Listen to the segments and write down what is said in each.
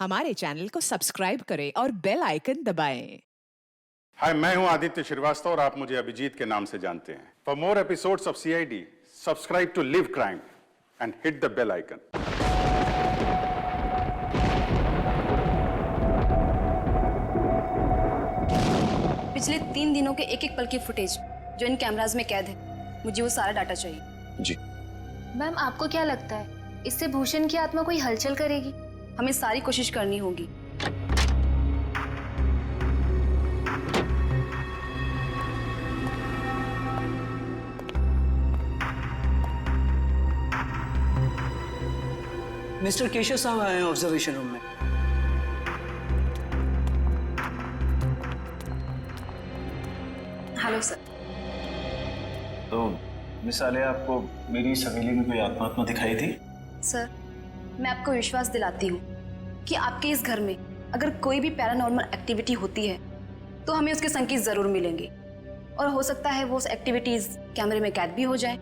हमारे चैनल को सब्सक्राइब करें और बेल आइकन दबाएं। हाय, मैं हूं आदित्य श्रीवास्तव और आप मुझे अभिजीत के नाम से जानते हैं। For more episodes of CID, subscribe to Live Crime and hit the bell icon. पिछले 3 दिनों के एक एक पल की फुटेज जो इन कैमराज में कैद है, मुझे वो सारा डाटा चाहिए। जी मैम, आपको क्या लगता है इससे भूषण की आत्मा कोई हलचल करेगी? हमें सारी कोशिश करनी होगी। मिस्टर केशव साहब आए हैं ऑब्जर्वेशन रूम में। Hello sir. तो मिस आलिया, आपको मेरी इस हवेली में कोई आत्मा दिखाई थी? सर, मैं आपको विश्वास दिलाती हूँ कि आपके इस घर में अगर कोई भी पैरानॉर्मल एक्टिविटी होती है तो हमें उसके संकेत जरूर मिलेंगे, और हो सकता है वो एक्टिविटीज कैमरे में कैद भी हो जाए।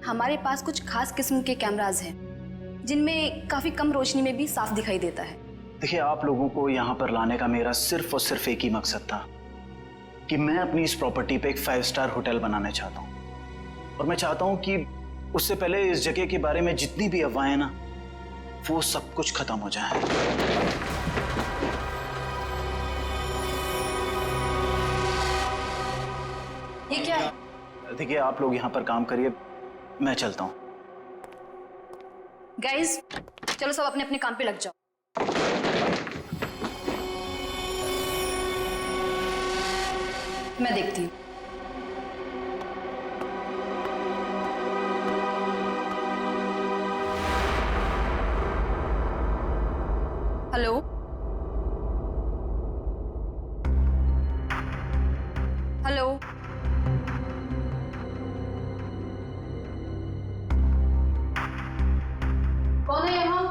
हमारे पास कुछ खास किस्म के कैमराज हैं जिनमें काफी कम रोशनी में भी साफ दिखाई देता है। देखिए, आप लोगों को यहाँ पर लाने का मेरा सिर्फ और सिर्फ एक ही मकसद था कि मैं अपनी इस प्रॉपर्टी पे एक 5 स्टार होटल बनाना चाहता हूँ, और मैं चाहता हूँ कि उससे पहले इस जगह के बारे में जितनी भी अफवाहें ना, वो सब कुछ खत्म हो जाए। ये क्या है? देखिए, आप लोग यहाँ पर काम करिए, मैं चलता हूँ। गाइस, चलो सब अपने अपने काम पे लग जाओ। मैं देखती हूँ। हेलो, हेलो, कौन है यहाँ?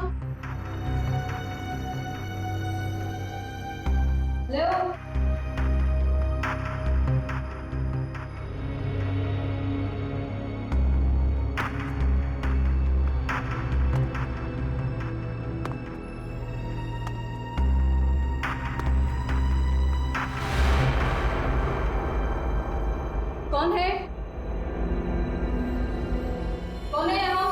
हेलो, कौन है? कौन है यहाँ?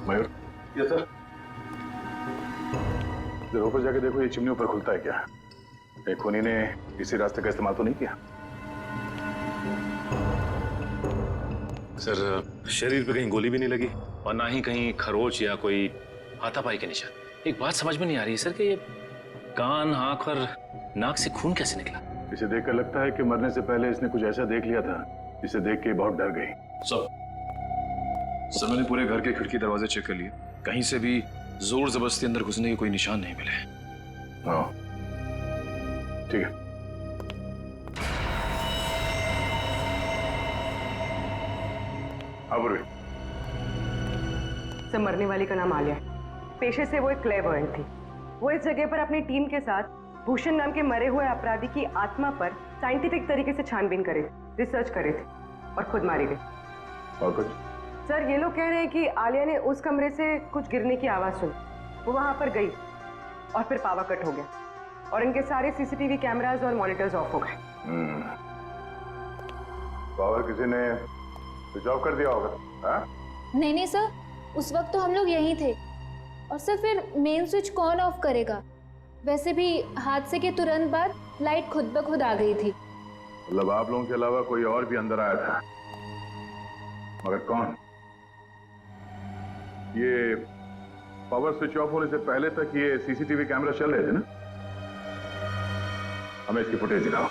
मयूर, यस सर। जरा ऊपर जाके देखो, ये चिमनी ऊपर खुलता है क्या? एक खूनी ने इसी रास्ते का इस्तेमाल तो नहीं किया? सर, शरीर पे कहीं गोली भी नहीं लगी और ना ही कहीं खरोच या कोई हाथापाई के निशान। एक बात समझ में नहीं आ रही है सर कि ये कान, आंख और नाक से खून कैसे निकला? इसे देखकर लगता है कि मरने से पहले इसने कुछ ऐसा देख लिया था जिसे देख के बहुत डर गई। सर, मैंने पूरे घर के खिड़की दरवाजे चेक कर लिए, कहीं से भी जोर जबरदस्ती अंदर घुसने के कोई निशान नहीं मिले। हाँ, ठीक है। सब मरने वाली का नाम आलिया। पेशे से वो एक क्लेवर्ड थी। वो इस जगह पर अपनी टीम के साथ भूषण नाम के मरे हुए अपराधी की आत्मा पर साइंटिफिक तरीके से छानबीन करे, रिसर्च करे थे और खुद मारी गई। और कुछ? सर, ये लोग कह रहे हैं कि आलिया ने उस कमरे से कुछ गिरने की आवाज सुनी, वो वहां पर गई और फिर पावर कट हो गया और इनके सारे सीसीटीवी कैमरास और मॉनिटर्स ऑफ हो गए। पावर किसी ने स्विच ऑफ कर दिया होगा। हाँ? नहीं नहीं सर, उस वक्त तो हम लोग यहीं थे। और सर, फिर मेन स्विच कौन ऑफ करेगा? वैसे भी हादसे के तुरंत बाद लाइट खुद ब खुद आ गई थी। मतलब आप लोगों के अलावा कोई और भी अंदर आया था, मगर कौन? ये पावर स्विच ऑफ होने से पहले तक ये सीसीटीवी कैमरा चल रहे थे ना? हमें इसकी फुटेज दिखाओ।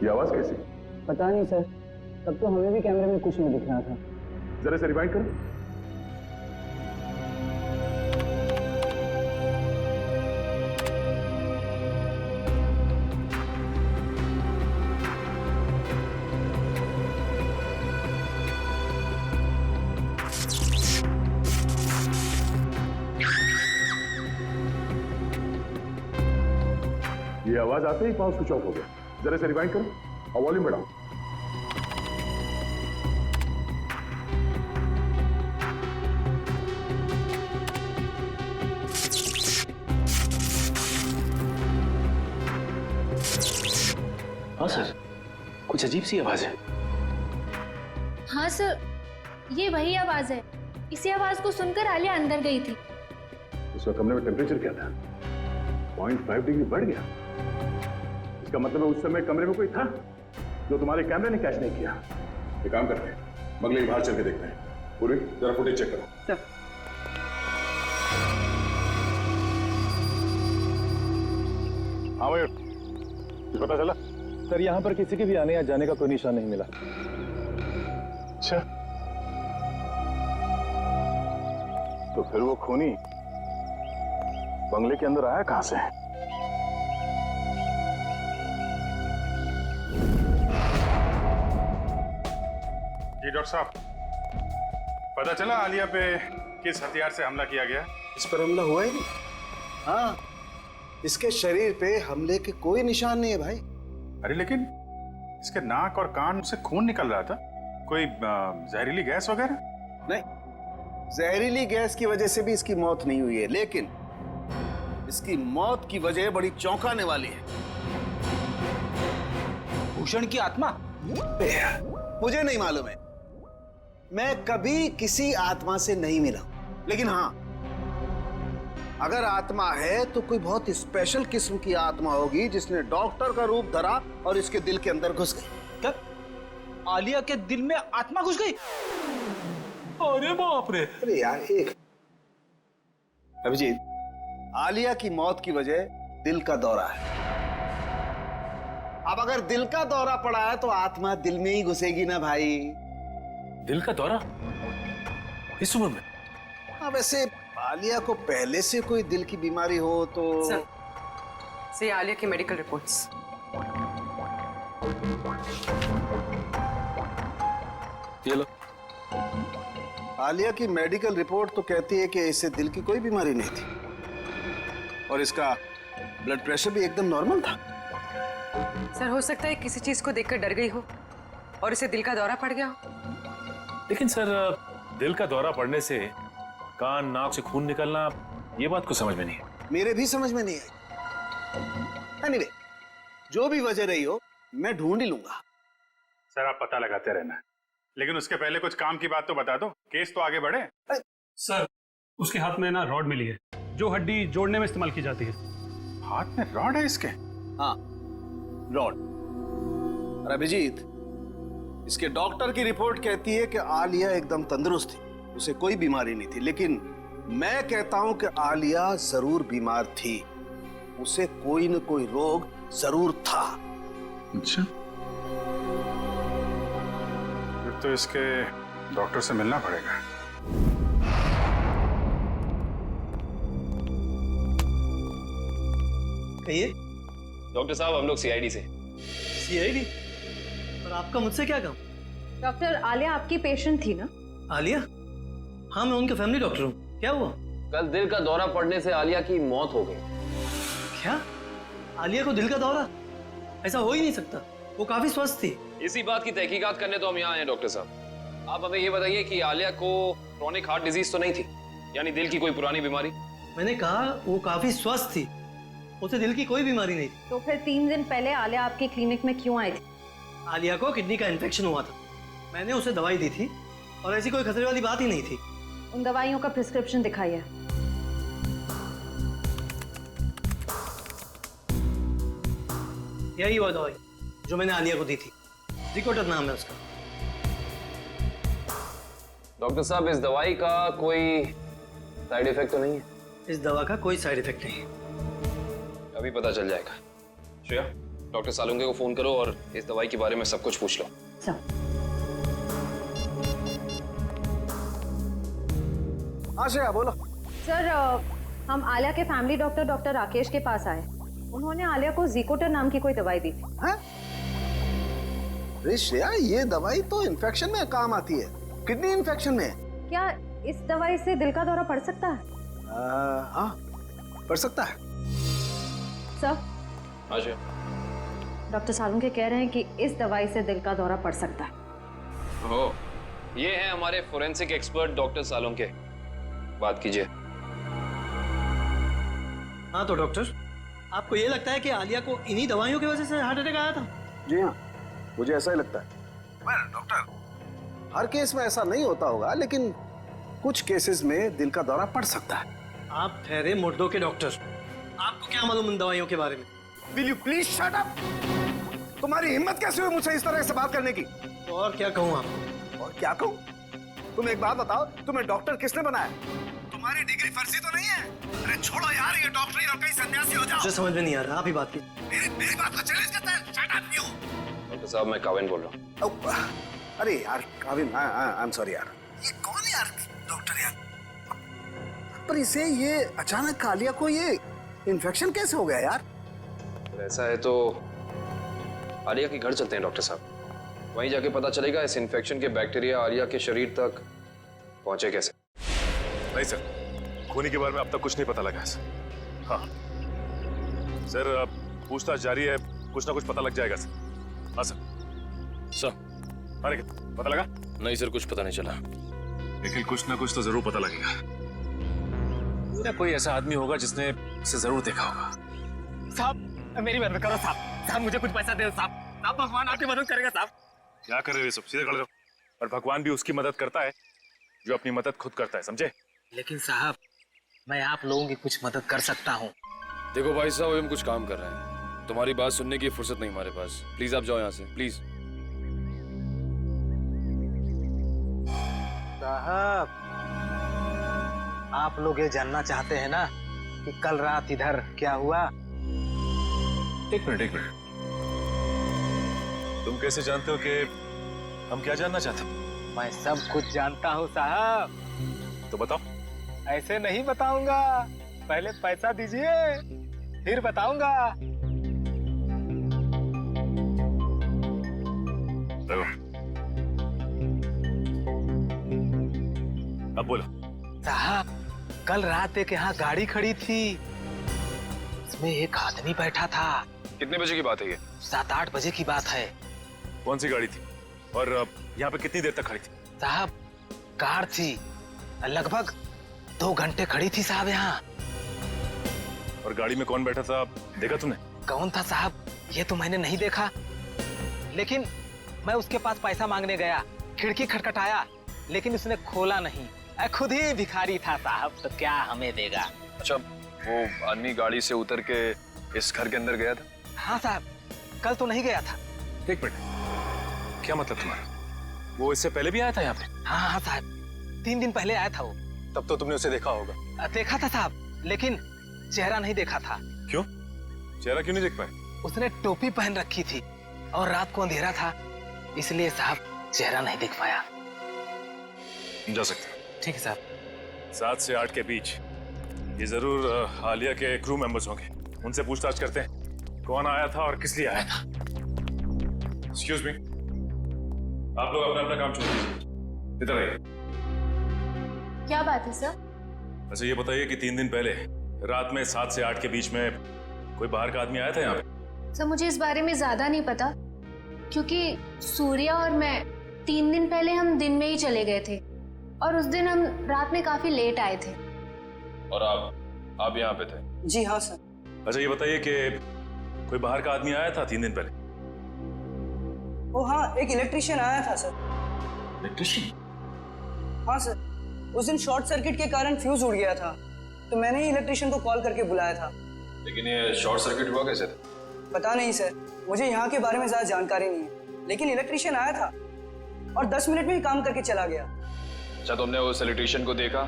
ये आवाज कैसी? पता नहीं सर, तब तो हमें भी कैमरे में कुछ नहीं दिख रहा था। जरा से रिवाइंड करो। ये आवाज आते ही पावर स्विच ऑफ हो गया। जरा से रिवाइंड करो और वॉल्यूम बढ़ाओ। हाँ सर, कुछ अजीब सी आवाज है। हाँ सर, ये वही आवाज है। इसी आवाज को सुनकर आलिया अंदर गई थी। उस वक्त कमरे में टेम्परेचर क्या था? 0.5 डिग्री बढ़ गया। इसका मतलब है उस समय कमरे में कोई था जो तुम्हारे कैमरे ने कैच नहीं किया। एक काम करते हैं, बंगले के बाहर चल के देखते हैं। पूरी जरा फुटेज चेक करो। सर, हाँ भाई, कुछ पता चला? सर यहाँ पर किसी के भी आने या जाने का कोई निशान नहीं मिला। अच्छा, तो फिर वो खूनी बंगले के अंदर आया कहां से? जी डॉक्टर साहब, पता चला आलिया पे किस हथियार से हमला किया गया? इस पर हमला हुआ ही नहीं। हाँ, इसके शरीर पे हमले के कोई निशान नहीं है भाई। अरे लेकिन इसके नाक और कान से खून निकल रहा था। कोई जहरीली गैस वगैरह? नहीं, जहरीली गैस की वजह से भी इसकी मौत नहीं हुई है, लेकिन इसकी मौत की वजह बड़ी चौंकाने वाली है। भूषण की आत्मा? मुझे नहीं मालूम है, मैं कभी किसी आत्मा से नहीं मिला, लेकिन हाँ, अगर आत्मा है तो कोई बहुत स्पेशल किस्म की आत्मा होगी जिसने डॉक्टर का रूप धरा और इसके दिल के अंदर घुस गई। कब? आलिया के दिल में आत्मा घुस गई? अरे बाप रे! अरे यार, एक अभिजीत, आलिया की मौत की वजह दिल का दौरा है। अब अगर दिल का दौरा पड़ा है तो आत्मा दिल में ही घुसेगी ना भाई। दिल का दौरा इस उम्र में? हाँ, वैसे आलिया को पहले से कोई दिल की बीमारी हो तो सर, आलिया की मेडिकल रिपोर्ट्स। ये लो। आलिया की मेडिकल रिपोर्ट तो कहती है कि इसे दिल की कोई बीमारी नहीं थी और इसका ब्लड प्रेशर भी एकदम नॉर्मल था। सर, हो सकता है किसी चीज को देखकर डर गई हो और इसे दिल का दौरा पड़ गया हो। लेकिन सर, दिल का दौरा पड़ने से कान नाक से खून निकलना, ये बात को समझ में नहीं है। मेरे भी समझ में नहीं आई। एनीवे, जो भी वजह रही हो, मैं ढूंढ ही लूंगा। सर आप पता लगाते रहना, लेकिन उसके पहले कुछ काम की बात तो बता दो, केस तो आगे बढ़े। सर, उसके हाथ में ना रॉड मिली है जो हड्डी जोड़ने में इस्तेमाल की जाती है। हाथ में रॉड है इसके? हाँ, रॉड। और अभिजीत, इसके डॉक्टर की रिपोर्ट कहती है कि आलिया एकदम तंदुरुस्त थी, उसे कोई बीमारी नहीं थी, लेकिन मैं कहता हूं कि आलिया जरूर बीमार थी, उसे कोई न कोई रोग जरूर था। अच्छा, फिर तो इसके डॉक्टर से मिलना पड़ेगा। कहिए। डॉक्टर साहब, हम लोग सीआईडी से। सीआईडी? और आपका मुझसे क्या काम? डॉक्टर, आलिया आपकी पेशेंट थी ना? आलिया? हाँ, मैं उनका फैमिली डॉक्टर हूँ। क्या हुआ? कल दिल का दौरा पड़ने से आलिया की मौत हो गई। क्या? आलिया को दिल का दौरा? ऐसा हो ही नहीं सकता, वो काफी स्वस्थ थी। इसी बात की तहकीकात करने तो हम यहाँ आए हैं डॉक्टर साहब। आप हमें ये बताइए कि आलिया को क्रोनिक हार्ट डिजीज तो नहीं थी, यानी दिल की कोई पुरानी बीमारी? मैंने कहा वो काफी स्वस्थ थी, उसे दिल की कोई बीमारी नहीं थी। तो फिर 3 दिन पहले आलिया आपकी क्लिनिक में क्यों आई थी? आलिया को किडनी का इन्फेक्शन हुआ था, मैंने उसे दवाई दी थी और ऐसी कोई खतरे वाली बात ही नहीं थी। उन दवाइयों का प्रिस्क्रिप्शन दिखाइए। यही वो दवाई जो मैंने आलिया को दी थी, जिकोटर नाम है उसका। डॉक्टर साहब, इस दवाई का कोई साइड इफेक्ट तो नहीं है? इस दवा का कोई साइड इफेक्ट नहीं है। अभी पता चल जाएगा। श्रेया, डॉक्टर सालुंके को फोन करो और इस दवाई के बारे में सब कुछ पूछ लो। हाँ श्रेया बोलो। सर, हम आलिया के फैमिली डॉक्टर डॉक्टर राकेश के पास आए। उन्होंने आलिया को जिकोटर नाम की कोई दवाई दी थी। हैं? अरे श्रेया, ये दवाई तो इन्फेक्शन में काम आती है, किडनी इन्फेक्शन में। क्या इस दवाई से दिल का दौरा पड़ सकता है? हाँ, पड़ सकता है। सर, हाँ श्रेया। डॉक्टर सालुंके कह रहे हैं कि इस दवाई से दिल का दौरा पड़ सकता है। ओह, ये हैं हमारे फोरेंसिक एक्सपर्ट डॉक्टर सालुंके। बात कीजिए। हाँ तो डॉक्टर, आपको ये लगता है कि आलिया को इन्हीं दवाइयों की वजह से हार्ट अटैक आया था? जी हाँ, मुझे ऐसा ही लगता है। डॉक्टर, हर केस में ऐसा नहीं होता होगा, लेकिन कुछ केसेस में दिल का दौरा पड़ सकता है। आप ठहरे मुर्दों के डॉक्टर, आपको क्या मालूम उन दवाइयों के बारे में? Will you please shut up? तुम्हारी हिम्मत कैसे हुई मुझसे इस तरह से बात करने की? तो और क्या कहूँ आपको? और क्या कहूँ? तुम एक बात बताओ, तुम्हें डॉक्टर किसने बनाया? तुम्हारी डिग्री फर्जी तो नहीं है? अरे छोड़ो यार ये डॉक्टरी और कहीं सन्यासी हो जाओ। मुझे समझ में नहीं आ रहा, आप ही बात कीजिए। मेरी बात को चैलेंज करता है। Shut up you! डॉक्टर साहब, मैं काविन बोल रहा हूँ। अरे यार काविन, आई एम सॉरी यार। ये कौन है यार डॉक्टर यार? पर इसे ये अचानक आलिया को ये इन्फेक्शन कैसे हो गया यार? ऐसा है तो आलिया के घर चलते हैं डॉक्टर साहब। वहीं जाके पता चलेगा इस इन्फेक्शन के बैक्टीरिया आलिया के शरीर तक पहुंचे कैसे। नहीं सर, खूनी के बारे में अब तक कुछ नहीं पता लगा है सर। हाँ सर, पूछताछ जारी है, कुछ ना कुछ पता लग जाएगा सर। हाँ सर। सर, अरे पता लगा? नहीं सर, कुछ पता नहीं चला, लेकिन कुछ ना कुछ तो जरूर पता लगेगा। कोई ऐसा आदमी होगा जिसने इसे जरूर देखा होगा। साहब, मेरी मदद करो साहब। साहब, मुझे कुछ पैसा दे साहब। साहब, भगवान आपकी मदद करेगा साहब। क्या कर रहे हो सब? सीधे खड़े रहो। और भगवान भी उसकी मदद करता है जो अपनी मदद खुद करता है, समझे? लेकिन साहब, मैं आप लोगों की कुछ मदद कर सकता हूँ। देखो भाई साहब, हम कुछ काम कर रहे हैं, तुम्हारी बात सुनने की फुर्सत नहीं हमारे पास। प्लीज आप जाओ यहाँ से, प्लीज। साहब, आप लोग ये जानना चाहते हैं ना कि कल रात इधर क्या हुआ? एक मिनट। तुम कैसे जानते हो कि हम क्या जानना चाहते हैं? मैं सब कुछ जानता हूँ साहब। तो बताओ। ऐसे नहीं बताऊंगा, पहले पैसा दीजिए फिर बताऊंगा। अब बोलो। साहब, कल रात एक यहाँ गाड़ी खड़ी थी, इसमें एक आदमी बैठा था। कितने बजे की बात है ये? 7-8 बजे की बात है। कौन सी गाड़ी थी और यहाँ पे कितनी देर तक खड़ी थी? साहब, कार थी, लगभग 2 घंटे खड़ी थी साहब यहाँ। और गाड़ी में कौन बैठा था, देखा तूने? कौन था साहब, ये तो मैंने नहीं देखा, लेकिन मैं उसके पास पैसा मांगने गया, खिड़की खटखटाया, लेकिन उसने खोला नहीं। खुद ही भिखारी था साहब, तो क्या हमें देगा। अच्छा, वो आदमी गाड़ी से उतर के इस घर के अंदर गया था? हाँ साहब, कल तो नहीं गया था। एक मिनट, क्या मतलब तुम्हारा? वो इससे पहले भी आया था यहाँ पे? हाँ साहब, 3 दिन पहले आया था वो। तब तो तुमने उसे देखा होगा। देखा था साहब, लेकिन चेहरा नहीं देखा था। क्यों? चेहरा क्यों नहीं देख पाए? उसने टोपी पहन रखी थी और रात को अंधेरा था, इसलिए साहब चेहरा नहीं देख पाया। जा सकते। ठीक है साहब। 7 से 8 के बीच ये जरूर आलिया के क्रू मेंबर्स होंगे। उनसे पूछताछ करते हैं कौन आया था और किस लिए आया था। एक्सक्यूज मी, आप लोग अपना अपना काम छोड़ दीजिए, इधर आइए। क्या बात है सर? अच्छा ये बताइए कि 3 दिन पहले रात में 7 से 8 के बीच में कोई बाहर का आदमी आया था यहाँ पे? सर, मुझे इस बारे में ज्यादा नहीं पता, क्योंकि सूर्या और मैं 3 दिन पहले हम दिन में ही चले गए थे और उस दिन हम रात में काफी लेट आए थे। और आप आप यहाँ पे थे? जी हाँ सर। अच्छा ये बताइए कि कोई बाहर का आदमी आया था 3 दिन पहले? ओ हाँ, एक इलेक्ट्रिशियन आया था सर। इलेक्ट्रिशियन? हाँ सर, उस दिन शॉर्ट सर्किट के कारण फ्यूज उड़ गया था, तो मैंने ही इलेक्ट्रिशियन को कॉल करके बुलाया था। लेकिन ये शॉर्ट सर्किट हुआ कैसे था? पता नहीं सर, मुझे यहाँ के बारे में ज्यादा जानकारी नहीं है, लेकिन इलेक्ट्रिशियन आया था और 10 मिनट में ही काम करके चला गया। अच्छा, तुमने उस इलेक्ट्रिशियन को देखा?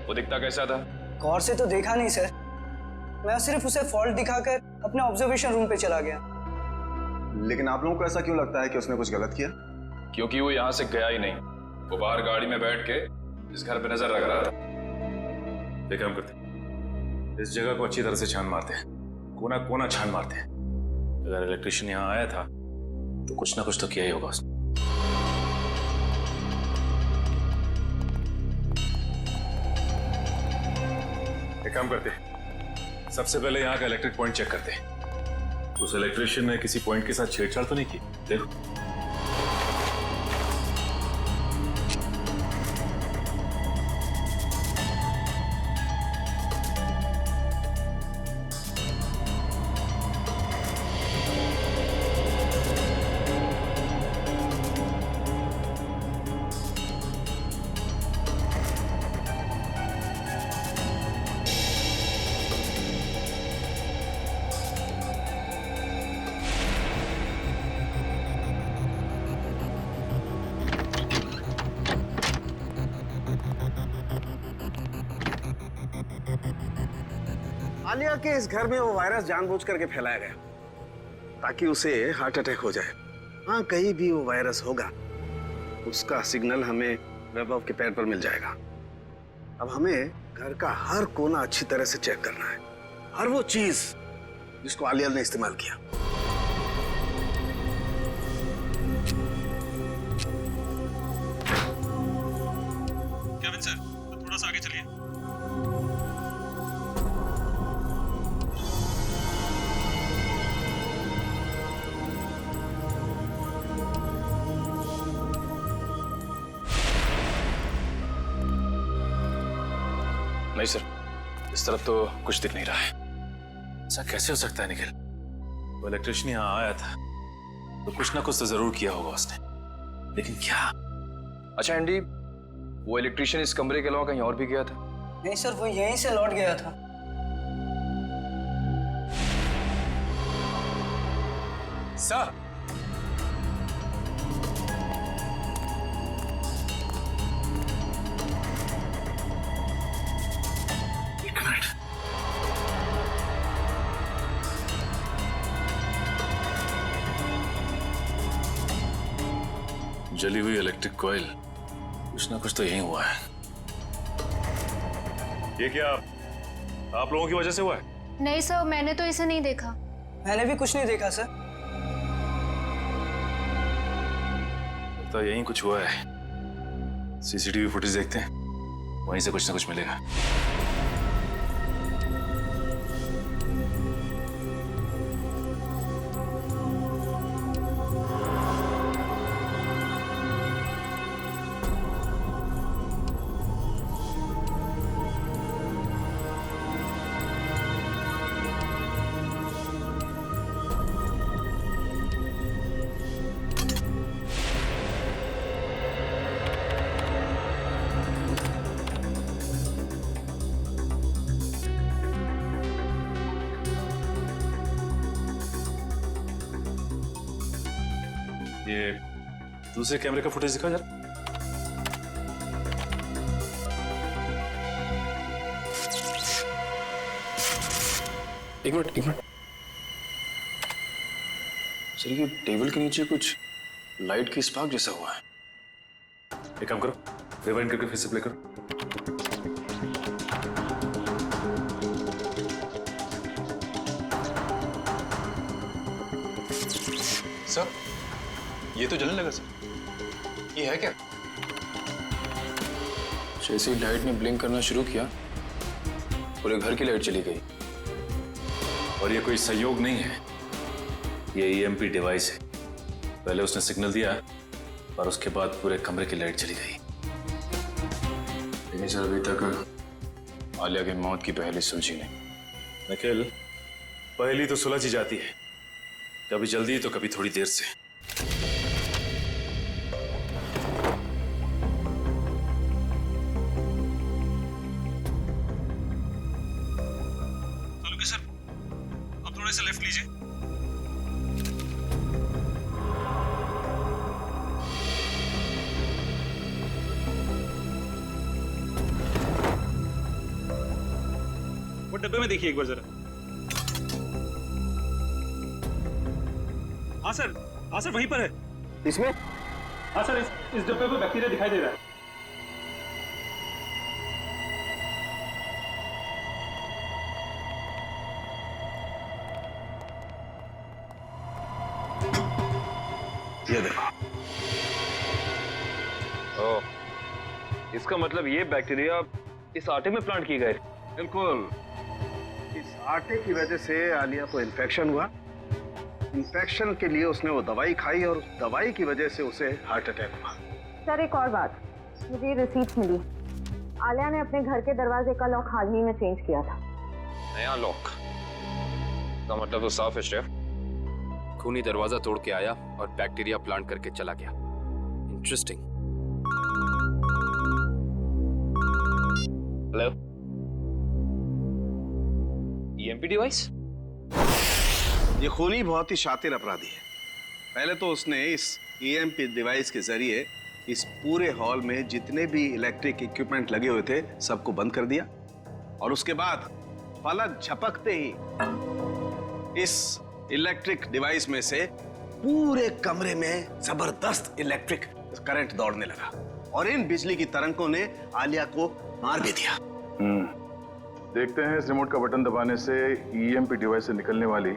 वो दिखता कैसा था? गौर से तो देखा नहीं सर, मैं सिर्फ उसे फॉल्ट दिखाकर अपने ऑब्जर्वेशन रूम पे चला गया। लेकिन आप लोगों को ऐसा क्यों लगता है कि उसने कुछ गलत किया? क्योंकि वो यहाँ से गया ही नहीं, वो बाहर गाड़ी में बैठ के इस घर पे नजर रख रहा था। एक काम करते, इस जगह को अच्छी तरह से छान मारते हैं, कोना कोना छान मारते हैं। अगर इलेक्ट्रिशियन यहाँ आया था तो कुछ ना कुछ तो किया ही होगा उसने। एक काम करते, सबसे पहले यहाँ का इलेक्ट्रिक पॉइंट चेक करते हैं। उस इलेक्ट्रिशियन ने किसी पॉइंट के साथ छेड़छाड़ तो नहीं की? देखो। आलिया के इस घर में वो वायरस जानबूझ करके फैलाया गया ताकि उसे हार्ट अटैक हो जाए। हाँ, कहीं भी वो वायरस होगा उसका सिग्नल हमें वैभव के पैर पर मिल जाएगा। अब हमें घर का हर कोना अच्छी तरह से चेक करना है, हर वो चीज जिसको आलिया ने इस्तेमाल किया। केविन सर, तो थोड़ा सा आगे चलिए। नहीं सर, इस तरफ तो कुछ दिख नहीं रहा है। ऐसा कैसे हो सकता है निखिल? वो इलेक्ट्रिशियन यहाँ आया था तो कुछ ना कुछ तो जरूर किया होगा उसने, लेकिन क्या? अच्छा एंडी, वो इलेक्ट्रिशियन इस कमरे के अलावा कहीं और भी गया था? नहीं सर, वो यहीं से लौट गया था। सर, जली हुई इलेक्ट्रिक कॉइल, कुछ ना कुछ तो यही हुआ है। ये क्या आप लोगों की वजह से हुआ है? नहीं सर, मैंने तो इसे नहीं देखा। मैंने भी कुछ नहीं देखा सर। तो यही कुछ हुआ है। सीसीटीवी फुटेज देखते हैं, वहीं से कुछ ना कुछ मिलेगा। ये दूसरे कैमरे का फुटेज दिखा जरा। एक मिनट सर, ये टेबल के नीचे कुछ लाइट की स्पार्क जैसा हुआ है। एक काम करो, रिवाइंड करके फिर से प्ले करो। सर, ये तो जलने लगा सर। ये है क्या? जैसे ही लाइट ने ब्लिंक करना शुरू किया, पूरे घर की लाइट चली गई। और ये कोई संयोग नहीं है, ये ईएमपी डिवाइस है। पहले उसने सिग्नल दिया और उसके बाद पूरे कमरे की लाइट चली गई। लेकिन सर, अभी तक आलिया की मौत की पहली सुलझी नहीं। निखिल, पहली तो सुलझ ही जाती है, कभी जल्दी तो कभी थोड़ी देर से। सर, अब थोड़े से लेफ्ट लीजिए। वो डब्बे में देखिए एक बार जरा। हाँ सर वहीं पर है। इसमें? हाँ सर, इस डब्बे में बैक्टीरिया दिखाई दे रहा है। ये देखो। ओह, इसका मतलब ये बैक्टीरिया इस आटे में प्लांट किए गए। बिल्कुल, इस आटे की वजह से आलिया को इन्फेक्शन हुआ। इन्फेक्शन के लिए उसने वो दवाई खाई और उस दवाई की वजह से उसे हार्ट अटैक हुआ। सर एक और बात, मुझे ये रिसीट्स मिली। आलिया ने अपने घर के दरवाजे का लॉक हाल ही में चेंज किया था। नया लॉक का मतलब तो साफ है शेफ। खूनी दरवाजा तोड़ के आया और बैक्टीरिया प्लांट करके चला गया। इंटरेस्टिंग। Hello, EMP device? ये खूनी बहुत ही शातिर अपराधी है। पहले तो उसने इस ईएमपी डिवाइस के जरिए इस पूरे हॉल में जितने भी इलेक्ट्रिक इक्विपमेंट लगे हुए थे सबको बंद कर दिया, और उसके बाद पलक झपकते ही इस इलेक्ट्रिक डिवाइस में से पूरे कमरे में जबरदस्त इलेक्ट्रिक करंट दौड़ने लगा, और इन बिजली की तरंगों ने आलिया को मार भी दिया। देखते हैं इस रिमोट का बटन दबाने से ईएमपी डिवाइस से निकलने वाली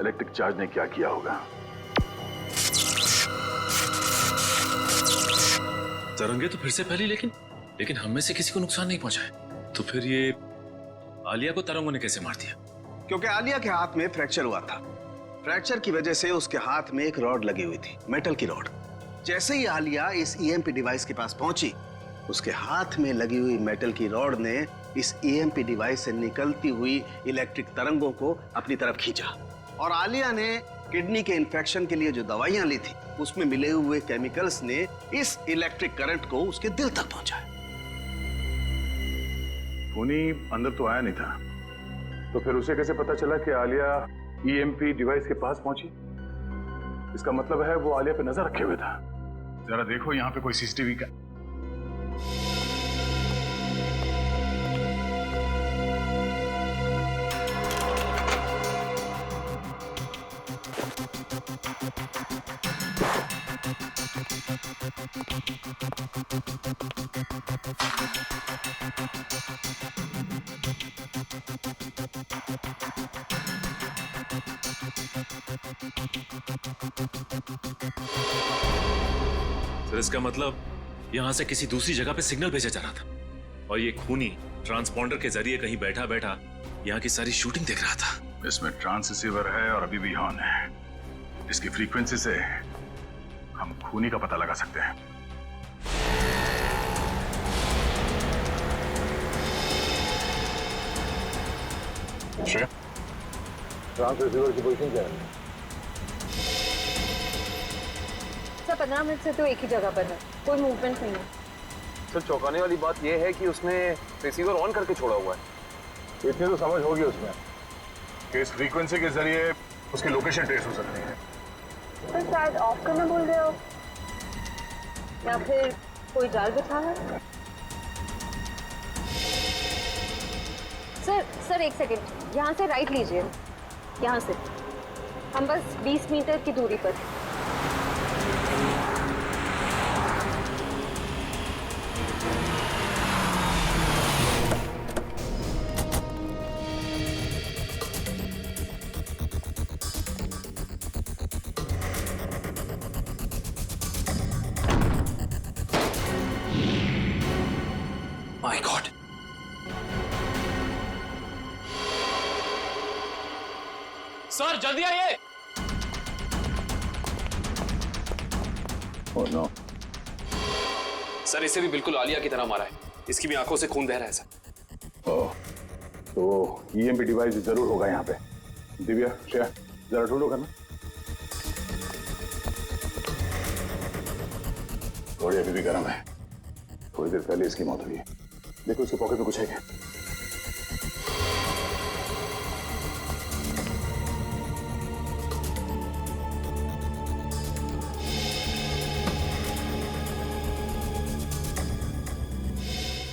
इलेक्ट्रिक चार्ज ने क्या किया होगा। तरंगे तो फिर से फैली, लेकिन हम में से किसी को नुकसान नहीं पहुंचा है। तो फिर ये आलिया को तरंगों ने कैसे मार दिया? क्योंकि आलिया के हाथ में फ्रैक्चर हुआ था। फ्रैक्चर की वजह से उसके हाथ में एक रॉड लगी हुई थी, मेटल की रॉड। जैसे ही आलिया इस ईएमपी डिवाइस के पास पहुंची, उसके हाथ में लगी हुई मेटल की रॉड ने इस ईएमपी डिवाइस से निकलती हुई इलेक्ट्रिक तरंगों को अपनी तरफ खींचा, और आलिया ने किडनी के इन्फेक्शन के लिए जो दवाइयां ली थी उसमें मिले हुए केमिकल्स ने इस इलेक्ट्रिक करंट को उसके दिल तक पहुंचाया। खूनी अंदर तो आया नहीं था, तो फिर उसे कैसे पता चला कि आलिया ईएमपी डिवाइस के पास पहुंची? इसका मतलब है वो आलिया पे नजर रखे हुए था। जरा देखो यहाँ पे कोई सीसीटीवी का। सर, इसका मतलब यहां से किसी दूसरी जगह पे सिग्नल भेजा जा रहा था, और ये खूनी ट्रांसपॉन्डर के जरिए कहीं बैठा बैठा यहाँ की सारी शूटिंग देख रहा था। इसमें ट्रांस रिसीवर है और अभी भी ऑन है। इसकी फ्रीक्वेंसी से हम खूनी का पता लगा सकते हैं। ट्रांस रिसीवर की पोजीशन क्या है? सर 15 मिनट से तो एक ही जगह पर है, कोई मूवमेंट नहीं है। सर, चौंकाने वाली बात यह है कि उसने रिसीवर ऑन करके छोड़ा हुआ है। इतनी तो समझ होगी उसमें कि इस फ्रीक्वेंसी के जरिए उसकी लोकेशन ट्रेस हो सकती है। सर शायद ऑफ करना भूल गए हो, या फिर कोई जाल बिछा है। सर एक सेकंड, यहाँ से राइट लीजिए, यहाँ से। हम बस 20 मीटर की दूरी पर। माय गॉड, सर जल्दी आइए। Oh no. सर, इसे भी बिल्कुल आलिया की तरह मारा है। इसकी भी आंखों से खून बह रहा है सर। तो ईएमपी डिवाइस जरूर होगा यहाँ पे। दिव्या, श्रेया, जरा ढूंढो करना। थोड़ी अभी भी गर्म है, थोड़ी देर पहले इसकी मौत हुई है। देखो इसके पॉकेट में कुछ है क्या?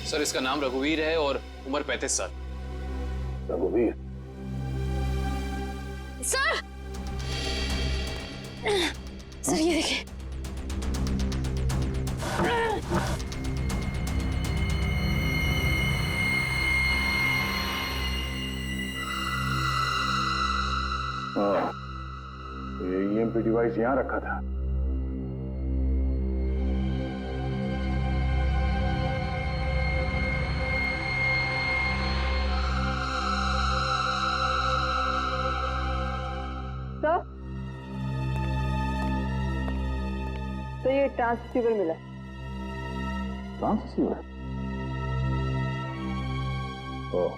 सर इसका नाम रघुवीर है और उम्र 35 साल। रघुवीर? सर सर ये देखिए। हाँ, ये ईएमपी डिवाइस यहाँ रखा था। तो ये ट्रांससीवर मिला। ट्रांससीवर? ओह,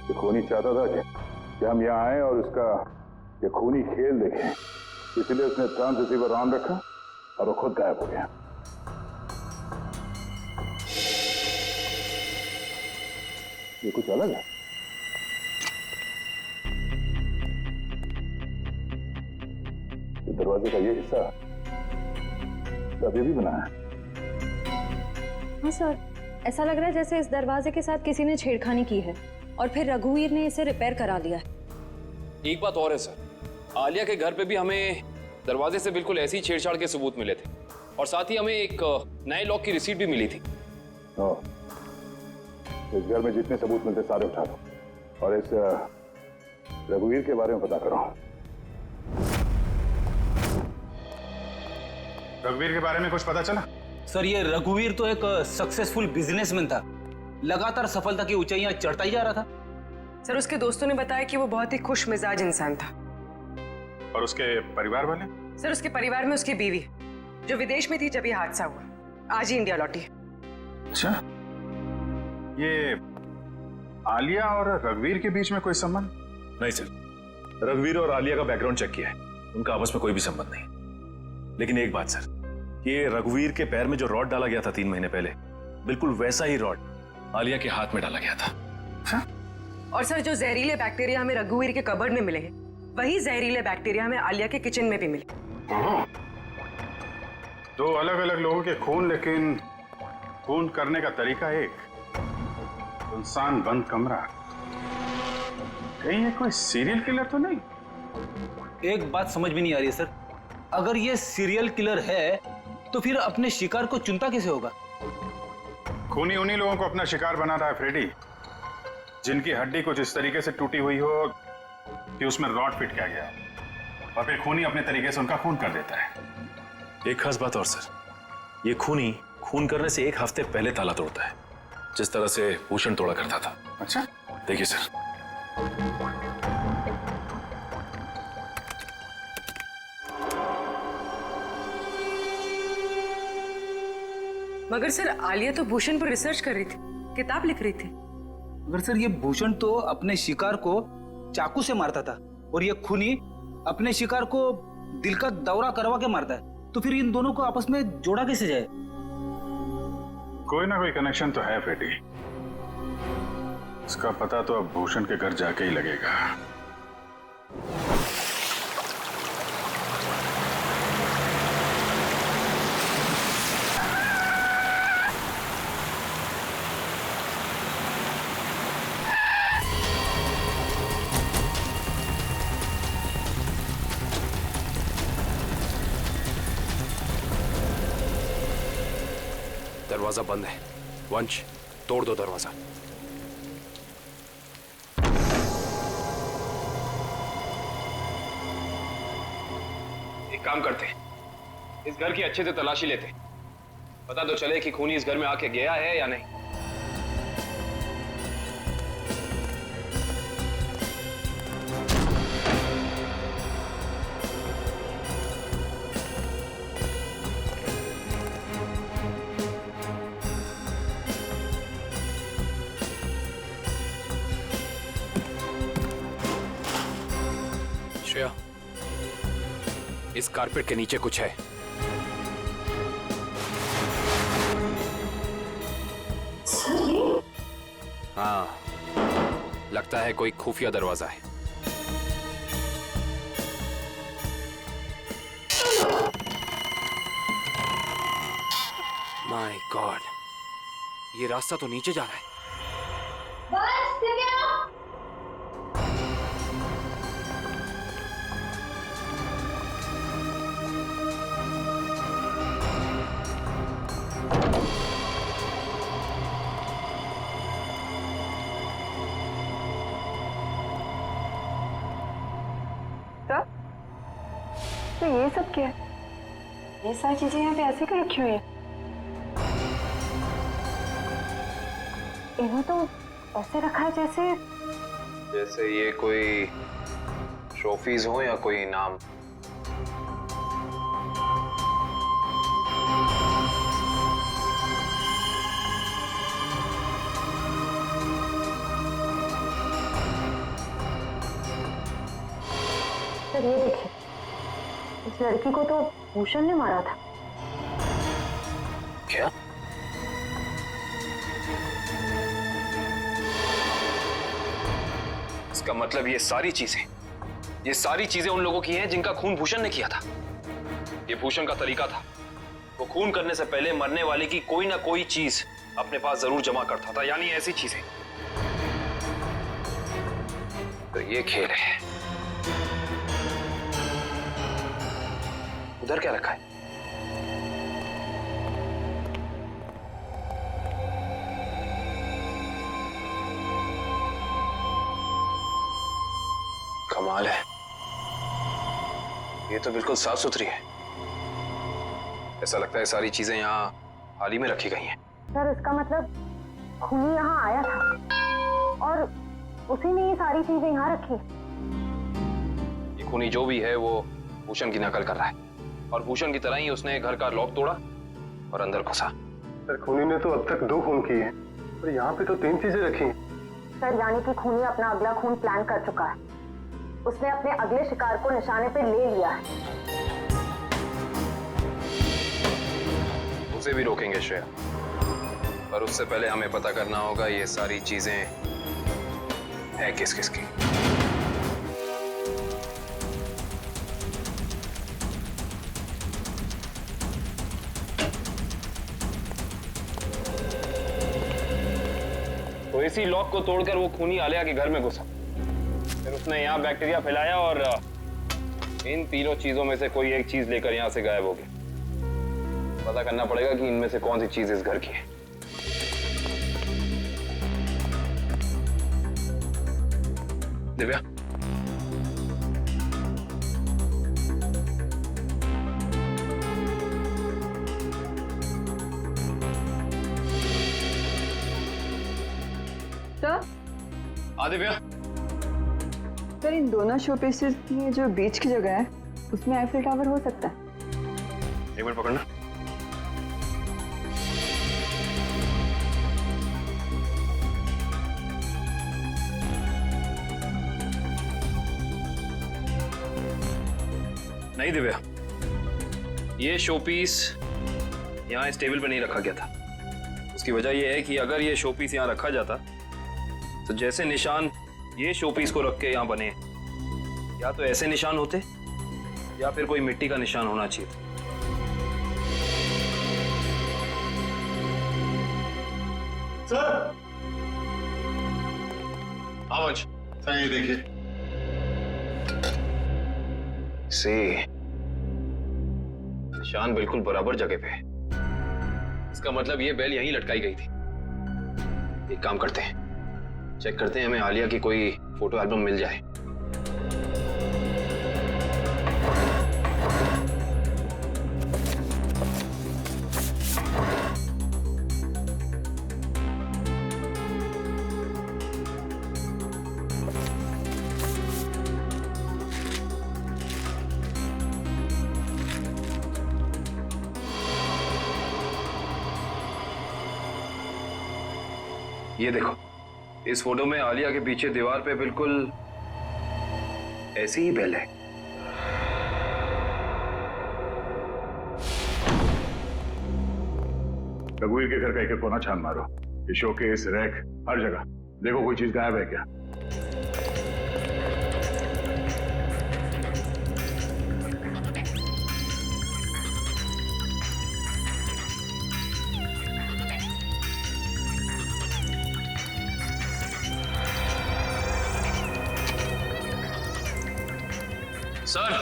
ये खूनी चाहता था कि हम यहाँ आए और उसका ये खूनी खेल देखें, इसलिए उसने ट्रांससीवर ऑन रखा और वो खुद गायब हो गया। ये कुछ अलग है। ये दरवाजे का ये हिस्सा अभी भी बना है। हाँ सर, ऐसा लग रहा है जैसे इस दरवाजे के साथ किसी ने छेड़खानी की है और फिर रघुवीर ने इसे रिपेयर करा लिया है। एक बात और है सर, आलिया के घर पे भी हमें दरवाजे से बिल्कुल ऐसी छेड़छाड़ के सबूत मिले थे और साथ ही हमें एक नए लॉक की रिसीट भी मिली थी। इस घर में जितने सबूत मिलते सारे उठा दो और इस रघुवीर के बारे में पता करो। रघुवीर के बारे में कुछ पता चला? सर ये रघुवीर तो एक सक्सेसफुल बिजनेसमैन था, लगातार सफलता की ऊंचाइयां चढ़ता ही जा रहा था। सर उसके दोस्तों ने बताया कि वो बहुत ही खुश मिजाज इंसान था। और उसके परिवार वाले? सर उसके परिवार में उसकी बीवी जो विदेश में थी जब ये हादसा हुआ, आज ही इंडिया लौटी है। अच्छा, ये आलिया और रघुवीर के बीच में कोई संबंध? नहीं सर, रघुवीर और आलिया का बैकग्राउंड चेक किया है, उनका आपस में कोई भी संबंध नहीं। लेकिन एक बात सर, ये रघुवीर के पैर में जो रॉड डाला गया था 3 महीने पहले, बिल्कुल वैसा ही रॉड आलिया के हाथ में डाला गया था। और सर जो जहरीले बैक्टीरिया हमें रघुवीर के कबर्ड में मिले हैं, वही जहरीले बैक्टीरिया हमें आलिया के किचन में भी मिले। दो अलग अलग लोगों के खून, लेकिन खून करने का तरीका एक। सुनसान बंद कमरा, कहीं ये कोई सीरियल किलर तो नहीं? एक बात समझ में नहीं आ रही है सर, अगर ये सीरियल किलर है तो फिर अपने शिकार को चुनता कैसे होगा? खूनी उन्हीं लोगों को अपना शिकार बना रहा है फ्रेडी, जिनकी हड्डी कुछ इस तरीके से टूटी हुई हो कि उसमें रॉड फिट किया गया, और फिर खूनी अपने तरीके से उनका खून कर देता है। एक खास बात और सर, ये खूनी खून करने से 1 हफ्ते पहले ताला तोड़ता है, जिस तरह से भूषण तोड़ा करता था। अच्छा, देखिए सर, मगर सर आलिया तो भूषण पर रिसर्च कर रही थी, किताब लिख रही थी। मगर सर ये भूषण तो अपने शिकार को चाकू से मारता था और ये खूनी अपने शिकार को दिल का दौरा करवा के मारता है, तो फिर इन दोनों को आपस में जोड़ा कैसे जाए? कोई ना कोई कनेक्शन तो है फ्रेडी, इसका पता तो अब भूषण के घर जाके ही लगेगा। दरवाजा बंद है। वंश, तोड़ दो दरवाजा। एक काम करते, इस घर की अच्छे से तलाशी लेते, पता तो चले कि खूनी इस घर में आके गया है या नहीं। श्रेया, इस कारपेट के नीचे कुछ है। हाँ, लगता है कोई खुफिया दरवाजा है। माय गॉड, ये रास्ता तो नीचे जा रहा है। तो ये सब क्या है? ये सारी चीजें यहाँ पे ऐसे क्यों रखी हुई है? इन्हें तो ऐसे रखा है जैसे ये कोई ट्रॉफीज हो या कोई इनाम। सर ये देखिए, इस लड़की को तो भूषण ने मारा था। क्या? इसका मतलब ये सारी चीजें उन लोगों की हैं जिनका खून भूषण ने किया था। ये भूषण का तरीका था, वो खून करने से पहले मरने वाले की कोई ना कोई चीज अपने पास जरूर जमा करता था, यानी ऐसी चीजें। तो ये खेल है। उधर क्या रखा है? कमाल है, ये तो बिल्कुल साफ सुथरी है। ऐसा लगता है सारी चीजें यहाँ हाल ही में रखी गई हैं। सर इसका मतलब खूनी यहाँ आया था और उसी ने ये सारी चीजें यहाँ रखी। ये खूनी जो भी है वो भूषण की नकल कर रहा है, और भूषण की तरह ही उसने घर का लॉक तोड़ा और अंदर घुसा। सर खूनी ने तो अब तक 2 खून किए हैं और यहाँ पे तो 3 चीजें रखी हैं। सर यानी कि खूनी अपना अगला खून प्लान कर चुका है। उसने अपने अगले शिकार को निशाने पे ले लिया है। उसे भी रोकेंगे श्रेया, पर उससे पहले हमें पता करना होगा ये सारी चीजें है किस किस की। तो इसी लॉक को तोड़कर वो खूनी आलिया के घर में घुसा, फिर उसने यहाँ बैक्टीरिया फैलाया और इन तीनों चीजों में से कोई एक चीज लेकर यहाँ से गायब हो गया। पता करना पड़ेगा कि इनमें से कौन सी चीज इस घर की है। दिव्या, सर दिव्या, सर इन दोनों शो पीसेस की जो बीच की जगह है उसमें आईफिल टावर हो सकता है। एक मिनट पकड़ना। नहीं दिव्या, ये शोपीस यहाँ इस टेबल पे नहीं रखा गया था। उसकी वजह यह है कि अगर ये शोपीस यहाँ रखा जाता तो जैसे निशान ये शोपीस को रख के यहाँ बने, या तो ऐसे निशान होते या फिर कोई मिट्टी का निशान होना चाहिए। सर आवाज सर ये देखिए, निशान बिल्कुल बराबर जगह पे है। इसका मतलब ये बेल यहीं लटकाई गई थी। एक काम करते हैं, चेक करते हैं हमें आलिया की कोई फोटो एल्बम मिल जाए। ये देखो, इस फोटो में आलिया के पीछे दीवार पे बिल्कुल ऐसी ही बेल है। रघुवीर के घर का एक कोना छान मारो, ये शोकेस, रैक, हर जगह देखो कोई चीज गायब है क्या। सर।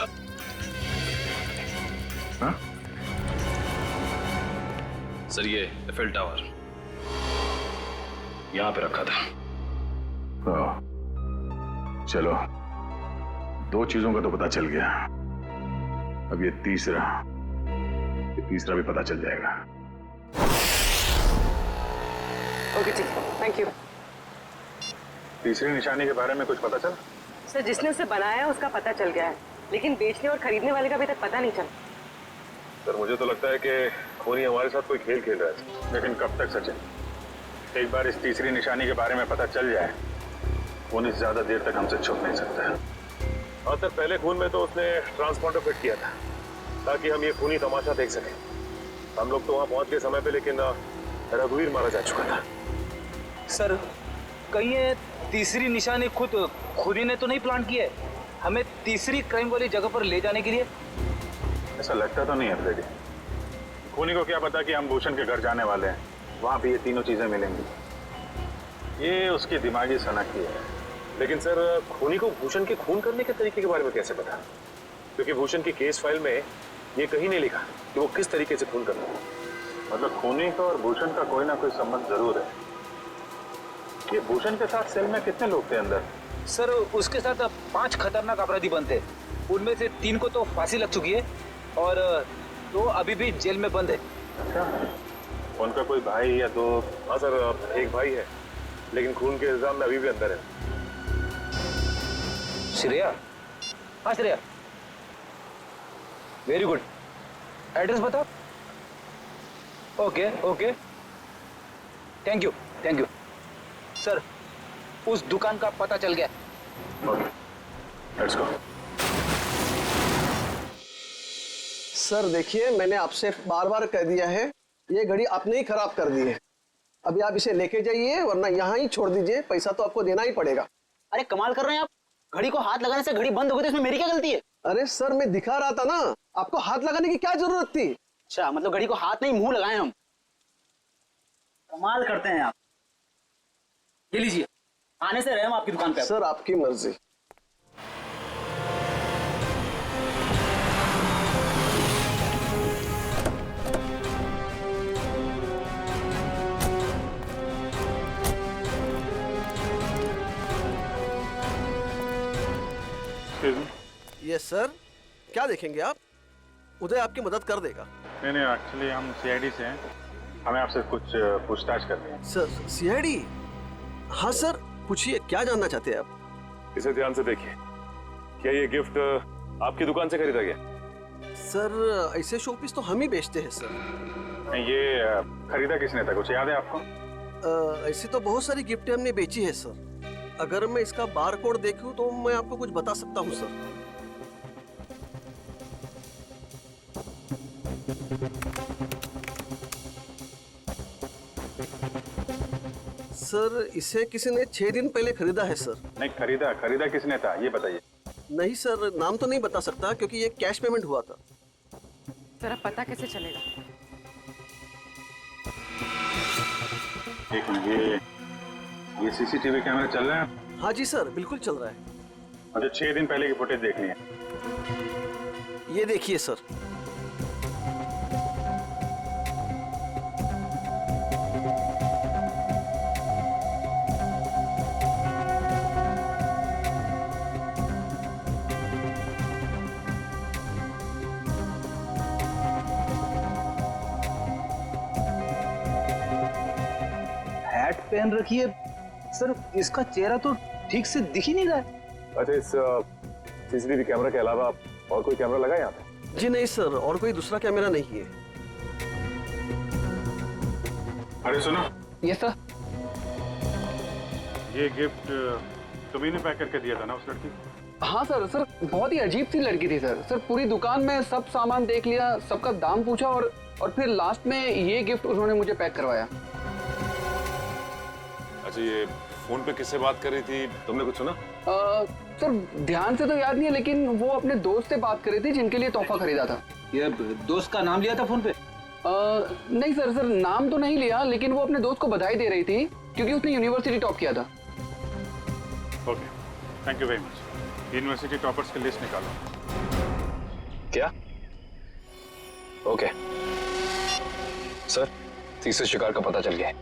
हाँ? सर ये एफएल टावर यहां पे रखा था। चलो, दो चीजों का तो पता चल गया, अब ये तीसरा भी पता चल जाएगा। ओके ठीक, थैंक यू। तीसरी निशानी के बारे में कुछ पता चला? सर जिसने उसे बनाया है उसका पता चल गया है, लेकिन बेचने और खरीदने वाले का अभी तक पता नहीं चला। सर मुझे तो लगता है कि खोनी हमारे साथ कोई खेल खेल रहा है। लेकिन कब तक सचिन? एक बार इस तीसरी निशानी के बारे में पता चल जाए, खूनी ज्यादा देर तक हमसे छुप नहीं सकता। हाँ सर, पहले खून में तो उसने ट्रांसपॉन्डर फिट किया था ताकि हम ये खूनी तमाशा देख सकें। हम लोग तो वहां पहुंच गए समय पे, लेकिन रघुवीर मारा जा चुका था। सर कहीं ये तीसरी निशानी खुदी ने तो नहीं प्लान किया है हमें तीसरी क्राइम वाली जगह पर ले जाने के लिए? ऐसा लगता तो नहीं है फ्रेडी। खूनी को क्या पता कि हम भूषण के घर जाने वाले हैं, वहां पे ये तीनों चीजें मिलेंगी। ये उसकी दिमागी सनकी है। लेकिन सर खूनी को भूषण के खून करने के तरीके के बारे में कैसे पता? क्योंकि भूषण की केस फाइल में ये कहीं नहीं लिखा कि वो किस तरीके से खून करता है। मतलब खूनी का और भूषण का कोई ना कोई संबंध जरूर है। ये भूषण के साथ सेल में कितने लोग थे अंदर? सर उसके साथ 5 खतरनाक अपराधी बनते, उनमें से 3 को तो फांसी लग चुकी है और 2 अभी भी जेल में बंद है। अच्छा, उनका कोई भाई या दोस्त? हाँ सर, एक भाई है लेकिन खून के इल्जाम में अभी भी अंदर है। श्रेया? हाँ श्रेया, वेरी गुड। एड्रेस बताओ। Okay okay, thank you. Sir उस दुकान का पता चल गया। Okay, let's go. सर देखिए, मैंने आपसे बार बार कह दिया है, ये घड़ी आपने ही खराब कर दी है। अभी आप इसे लेके जाइए वरना यहाँ ही छोड़ दीजिए, पैसा तो आपको देना ही पड़ेगा। अरे कमाल कर रहे हैं आप, घड़ी को हाथ लगाने से घड़ी बंद हो गई तो इसमें मेरी क्या गलती है? अरे सर मैं दिखा रहा था ना, आपको हाथ लगाने की क्या जरूरत थी? अच्छा मतलब घड़ी को हाथ नहीं मुंह लगाए हम। कमाल करते हैं आप। ये लीजिए, आने से रहे हम आपकी दुकान पे। सर आपकी मर्जी। यस सर, क्या देखेंगे आप? उदय आपकी मदद कर देगा। नहीं, एक्चुअली हम सीआईडी से हैं, हमें आपसे कुछ पूछताछ करनी है। Sir CID? हाँ सर पूछिए, क्या जानना चाहते हैं आप? इसे ध्यान से देखिए, क्या ये गिफ्ट आपकी दुकान से खरीदा गया? सर ऐसे शोपीस तो हम ही बेचते हैं सर। नहीं, ये खरीदा किसने था, कुछ याद है आपको? ऐसी तो बहुत सारी गिफ्टें हमने बेची है सर। अगर मैं इसका बार कोड देखूं तो मैं आपको कुछ बता सकता हूं सर। सर इसे किसी ने 6 दिन पहले खरीदा है सर। नहीं, खरीदा किसने था ये बताइए। नहीं सर, नाम तो नहीं बता सकता क्योंकि ये कैश पेमेंट हुआ था। जरा पता कैसे चलेगा? एक मिनट, ये सीसीटीवी कैमरा चल रहा है? हाँ जी सर, बिल्कुल चल रहा है। मुझे 6 दिन पहले की फुटेज देखनी है। ये देखिए सर। हैट पहन रखी है सर, इसका चेहरा तो ठीक से दिख ही नहीं रहा है। अच्छा, इस सीसीटीवी कैमरा के अलावा और कोई कैमरा लगा है यहाँ पे? जी नहीं सर, और कोई दूसरा कैमरा नहीं है। अरे सुनो। Yes sir. ये गिफ्ट तुम्ही ने पैक करके दिया था ना उस लड़की? हाँ सर, सर बहुत ही अजीब सी लड़की थी सर। सर पूरी दुकान में सब सामान देख लिया, सबका दाम पूछा और फिर लास्ट में ये गिफ्ट उन्होंने मुझे पैक करवाया। अच्छा, ये फोन पे किससे बात कर रही थी, तुमने कुछ सुना? सर ध्यान से तो याद नहीं है, लेकिन वो अपने दोस्त से बात कर रही थी जिनके लिए तोहफा खरीदा था। ये दोस्त का नाम लिया था फोन पे? नहीं सर, सर नाम तो नहीं लिया, लेकिन वो अपने दोस्त को बधाई दे रही थी क्योंकि उसने यूनिवर्सिटी टॉप किया था। Okay, thank you very much. University toppers की लिस्ट निकालो। क्या? ओके सर, तीसरे शिकार का पता चल गया है।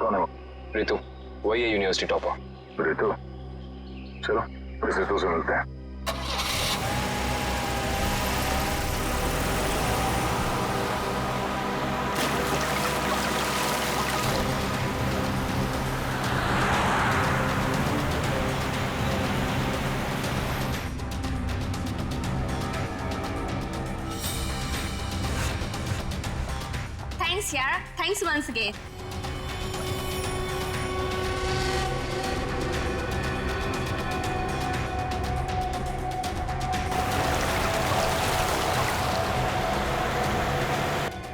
कौन है वो? रितु, वही है यूनिवर्सिटी टॉपर। रितु? चलो इस रितु से मिलते हैं। Thanks यार, thanks once again.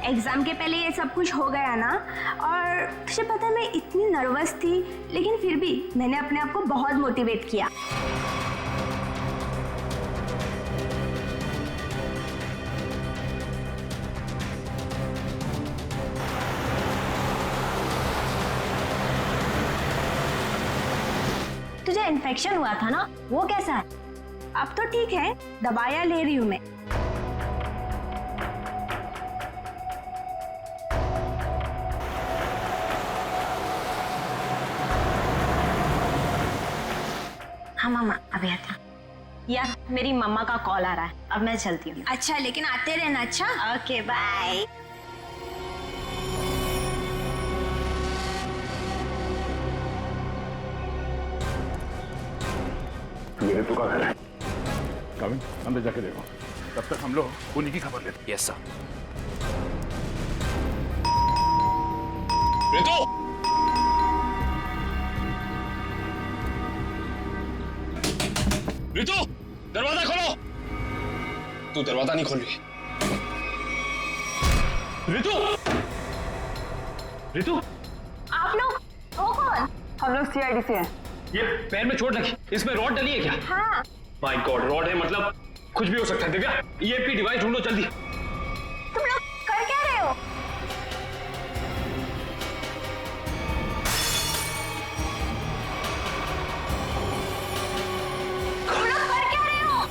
एग्जाम के पहले ये सब कुछ हो गया ना, और तुझे पता है मैं इतनी नर्वस थी, लेकिन फिर भी मैंने अपने आप को बहुत मोटिवेट किया। तुझे इन्फेक्शन हुआ था ना, वो कैसा है? अब तो ठीक है, दवाइयाँ ले रही हूँ मैं। हाँ मामा, अभी आता। यार मेरी मम्मा का कॉल आ रहा है, अब मैं चलती हूँ। अच्छा, लेकिन आते रहना। अच्छा, ओके बाय। मेरे तो का घर है। कविन, अंदर जाके देखो, तब तक हम लोग उन्हीं की खबर लेते हैं। Yes sir. रितु! रितु, दरवाजा खोलो। तू दरवाजा नहीं खोल रही। रितु! रितु! आप लोग वो कौन? हम लोग सीआईडी से हैं। ये पैर में चोट लगी, इसमें रॉड डली है क्या? हाँ। माय गॉड, रॉड है मतलब कुछ भी हो सकता है। दिव्या, ईएमपी डिवाइस ढूंढो जल्दी। तुम लोग कर क्या रहे हो? तुम लोग कर क्या रहे हो?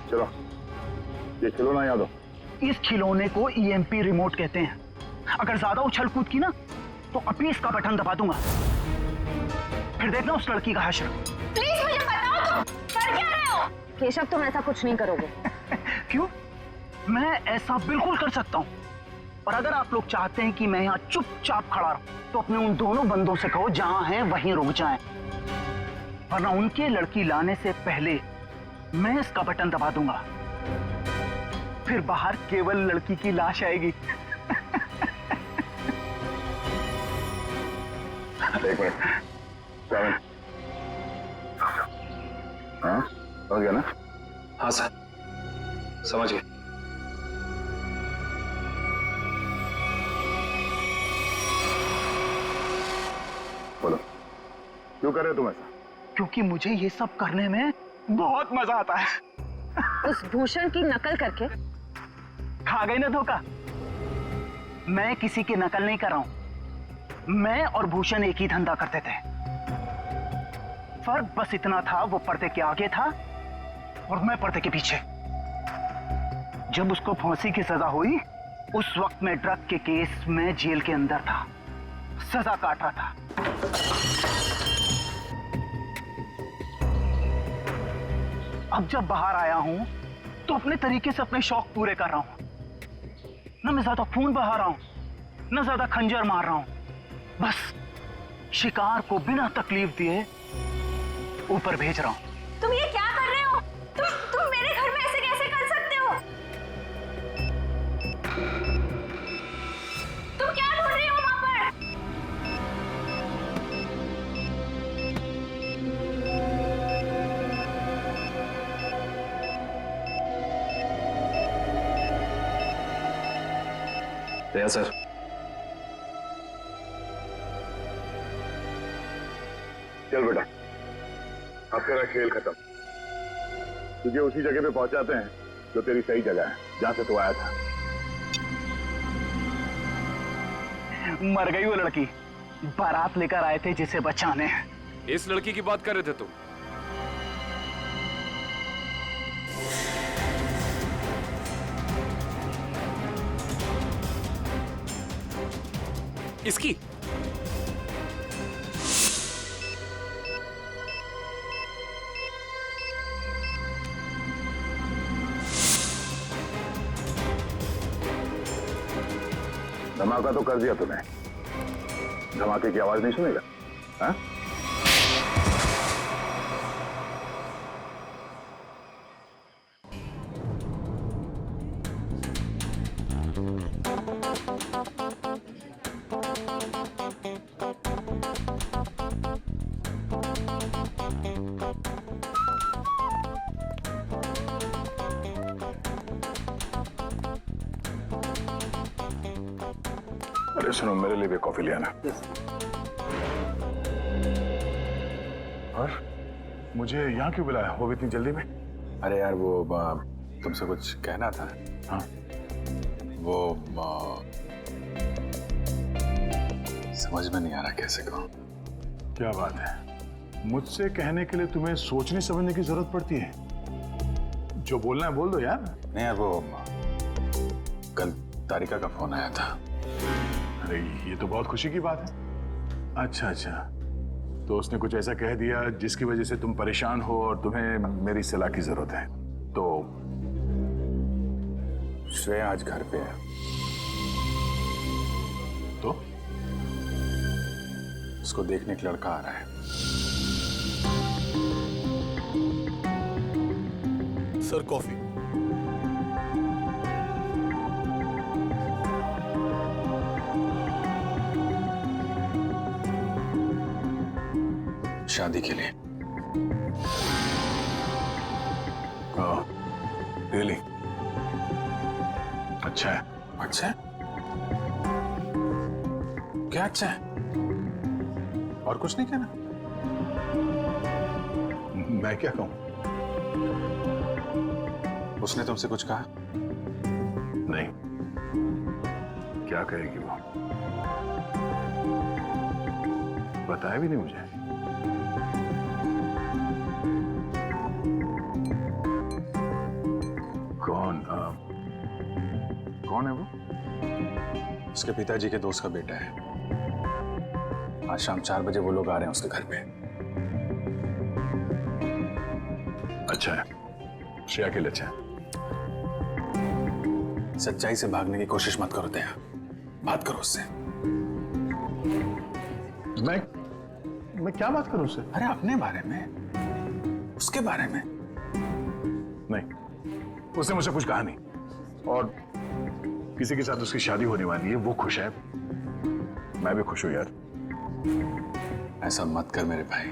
चलो, ये खिलौना याद हो। इस खिलौने को ईएमपी रिमोट कहते हैं। अगर ज्यादा उछल कूद की ना, तो अभी इसका बटन दबा दूंगा, फिर देखना उस लड़की का हश्र। प्लीज मुझे बताओ, तुम कर क्या रहे हो? केशव, तुम ऐसा कुछ नहीं करोगे। क्यों? मैं ऐसा बिल्कुल कर सकता हूँ। और अगर आप लोग चाहते हैं कि मैं यहाँ चुपचाप खड़ा रहूं, तो अपने उन दोनों बंदों से कहो जहां हैं वहीं रुक जाएं, वरना उनके लड़की लाने से पहले मैं इसका बटन दबा दूंगा, फिर बाहर केवल लड़की की लाश आएगी। एक मिनट, कविन। हाँ, हो गया ना? हाँ सर, समझ गए। बोलो, क्यों कर रहे हो तुम ऐसा? क्योंकि मुझे ये सब करने में बहुत मजा आता है। उस भूषण की नकल करके खा गई ना धोखा। मैं किसी की नकल नहीं कर रहा हूं। मैं और भूषण एक ही धंधा करते थे। फर्क बस इतना था, वो पर्दे के आगे था और मैं पर्दे के पीछे। जब उसको फांसी की सजा हुई, उस वक्त मैं ड्रग के केस में जेल के अंदर था, सजा काट रहा था। अब जब बाहर आया हूं, तो अपने तरीके से अपने शौक पूरे कर रहा हूं। ना मैं ज्यादा खून बहा रहा हूं, ना ज्यादा खंजर मार रहा हूं, बस शिकार को बिना तकलीफ दिए ऊपर भेज रहा हूं। तुम ये क्या कर रहे हो? तुम मेरे घर में ऐसे जया सर। चल बेटा, अब तेरा खेल खत्म। तुझे उसी जगह पे पहुंचाते हैं जो तेरी सही जगह है, जहां से तू आया था। मर गई वो लड़की, बारात लेकर आए थे जिसे बचाने। इस लड़की की बात कर रहे थे तुम? इसकी? धमाका तो कर दिया तूने, धमाके की आवाज नहीं सुनेगा? हाँ? अरे सुनो, मेरे लिए भी कॉफी ले आना। और मुझे यहाँ क्यों बुलाया, वो भी इतनी जल्दी में? अरे यार वो तुमसे कुछ कहना था। हाँ, वो समझ में नहीं आ रहा कैसे कहूं। क्या बात है, मुझसे कहने के लिए तुम्हें सोचने समझने की जरूरत पड़ती है? जो बोलना है बोल दो यार। नहीं यार, वो कल तारिका का फोन आया था। अरे ये तो बहुत खुशी की बात है। अच्छा अच्छा, तो उसने कुछ ऐसा कह दिया जिसकी वजह से तुम परेशान हो और तुम्हें मेरी सलाह की जरूरत है। तो श्रेया आज घर पे है। तो उसको देखने एक लड़का आ रहा है। Sir coffee. शादी के लिए। रियली? अच्छा है। अच्छा है? क्या अच्छा है? और कुछ नहीं कहना? मैं क्या कहूं? उसने तुमसे कुछ कहा? नहीं, क्या कहेगी वो? बताया भी नहीं मुझे। कौन है वो? उसके पिताजी के दोस्त का बेटा है। आज शाम 4 बजे वो लोग आ रहे हैं उसके घर पे। अच्छा है, श्रेया के लिए अच्छा है। सच्चाई से भागने की कोशिश मत करो दया, बात करो उससे। मैं क्या बात करूं उससे? अरे अपने बारे में, उसके बारे में। नहीं, उसने मुझसे कुछ कहा नहीं, और किसी के साथ उसकी शादी होने वाली है, वो खुश है, मैं भी खुश हूं यार। ऐसा मत कर मेरे भाई,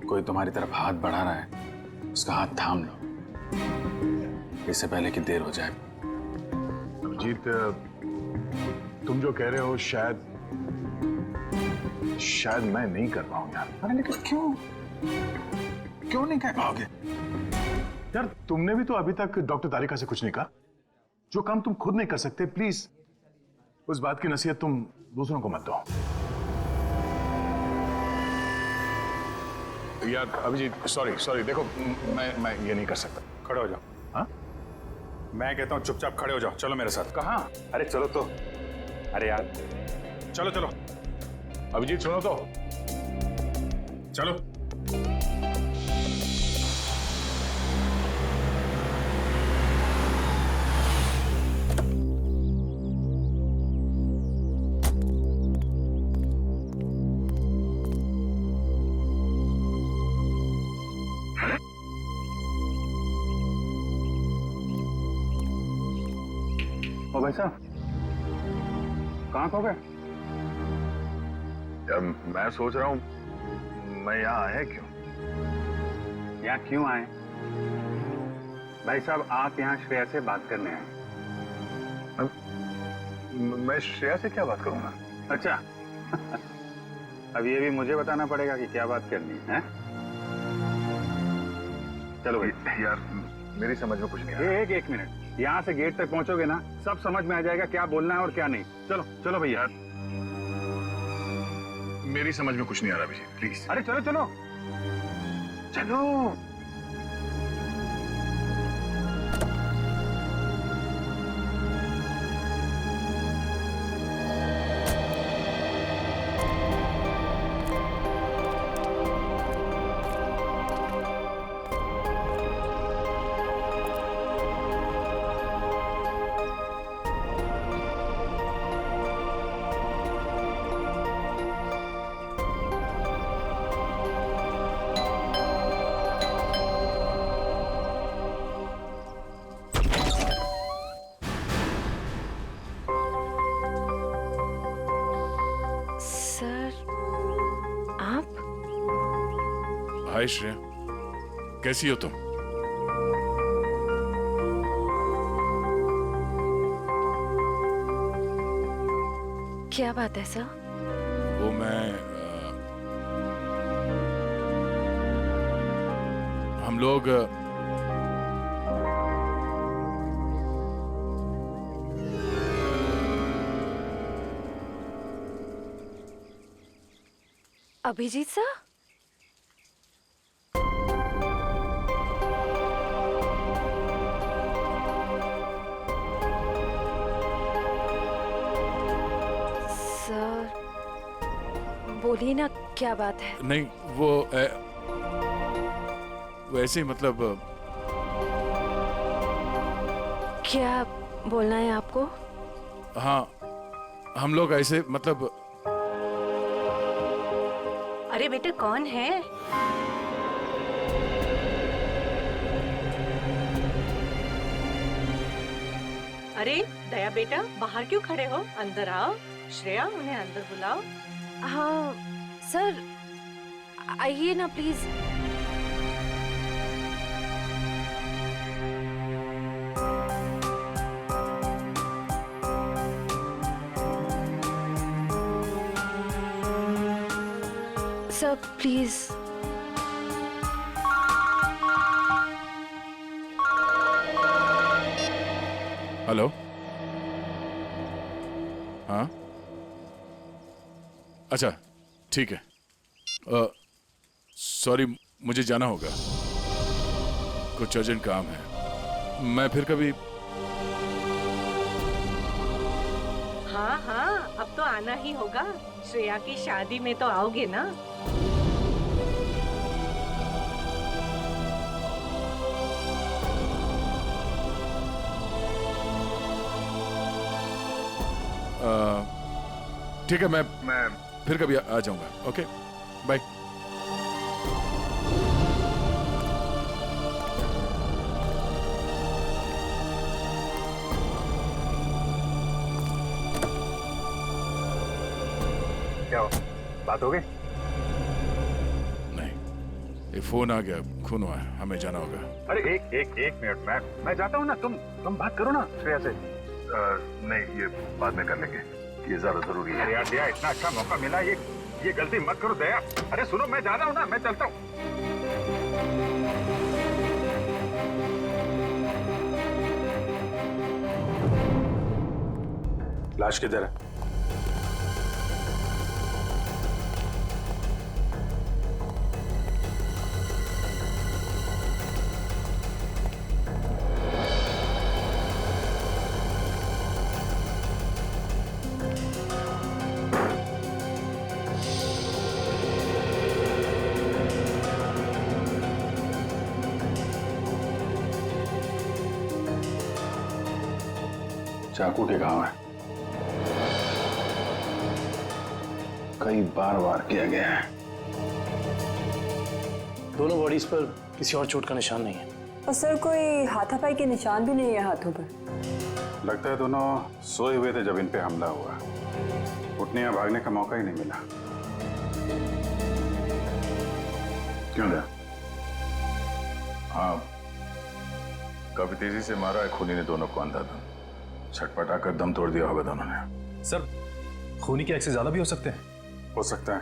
कोई तुम्हारी तरफ हाथ बढ़ा रहा है, उसका हाथ थाम लो, इससे पहले कि देर हो जाए। अभिजीत, तुम जो कह रहे हो शायद मैं नहीं कर पाऊं यार। अरे लेकिन क्यों नहीं कह पाओगे? यार तुमने भी तो अभी तक डॉक्टर तारिका से कुछ नहीं कहा। जो काम तुम खुद नहीं कर सकते, प्लीज उस बात की नसीहत तुम दूसरों को मत दो। यार अभिजीत, सॉरी, देखो मैं ये नहीं कर सकता। खड़े हो जाओ। हाँ, मैं कहता हूँ चुपचाप खड़े हो जाओ। चलो मेरे साथ। कहाँ? अरे चलो तो। अरे यार चलो। अभिजीत सुनो तो। चलो। ओ भाई साहब, कहाँ खो गए? यार मैं सोच रहा हूँ मैं यहाँ आया क्यों? यहाँ क्यों आए? भाई साहब, आप यहाँ श्रेया से बात करने आए। मैं श्रेया से क्या बात करूंगा? अच्छा अब ये भी मुझे बताना पड़ेगा कि क्या बात करनी है? चलो भाई। यार मेरी समझ में कुछ नहीं आ रहा। एक मिनट, यहाँ से गेट तक पहुंचोगे ना, सब समझ में आ जाएगा क्या बोलना है और क्या नहीं। चलो चलो भाई। यार मेरी समझ में कुछ नहीं आ रहा अभिजीत, प्लीज। अरे चलो चलो चलो। हाय श्रेया, कैसी हो तुम? क्या बात है सर? वो मैं हम लोग अभिजीत सर? बोलिए ना, क्या बात है? नहीं वो ऐसे ही मतलब। क्या बोलना है आपको? हाँ हम लोग ऐसे मतलब। अरे बेटे कौन है? अरे दया बेटा, बाहर क्यों खड़े हो? अंदर आओ। श्रेया, उन्हें अंदर बुलाओ। हाँ सर, आइए ना प्लीज। Sir please. हेलो। हाँ अच्छा ठीक है। सॉरी मुझे जाना होगा, कुछ अर्जेंट काम है। मैं फिर कभी। हाँ हाँ, अब तो आना ही होगा। श्रेया की शादी में तो आओगे ना? ठीक है, मैं फिर कभी आ जाऊंगा। Okay bye. क्या बात हो गई? नहीं, ये फोन आ गया, खून हुआ है, हमें जाना होगा। अरे एक मिनट, मैं जाता हूँ ना। तुम बात करो ना श्रेया से। नहीं, ये बाद में कर लेंगे, ये ज्यादा जरूरी है। यार दया, इतना अच्छा मौका मिला, ये गलती मत करो दया। अरे सुनो, मैं जा रहा हूँ ना, मैं चलता हूँ। लाश किधर है? चाकू के घाव है, कई बार वार किया गया है। दोनों बॉडीज पर किसी और चोट का निशान नहीं है। और सर कोई हाथापाई के निशान भी नहीं है हाथों पर। लगता है दोनों सोए हुए थे जब इन पे हमला हुआ। उठने या भागने का मौका ही नहीं मिला। क्यों दया? हाँ, काफी तेजी से मारा है खूनी ने दोनों को अंधाधुंध। छटपटा कर दम तोड़ दिया होगा दोनों ने। सर खूनी के एक्सेस ज्यादा भी हो सकते हैं। हो सकता है।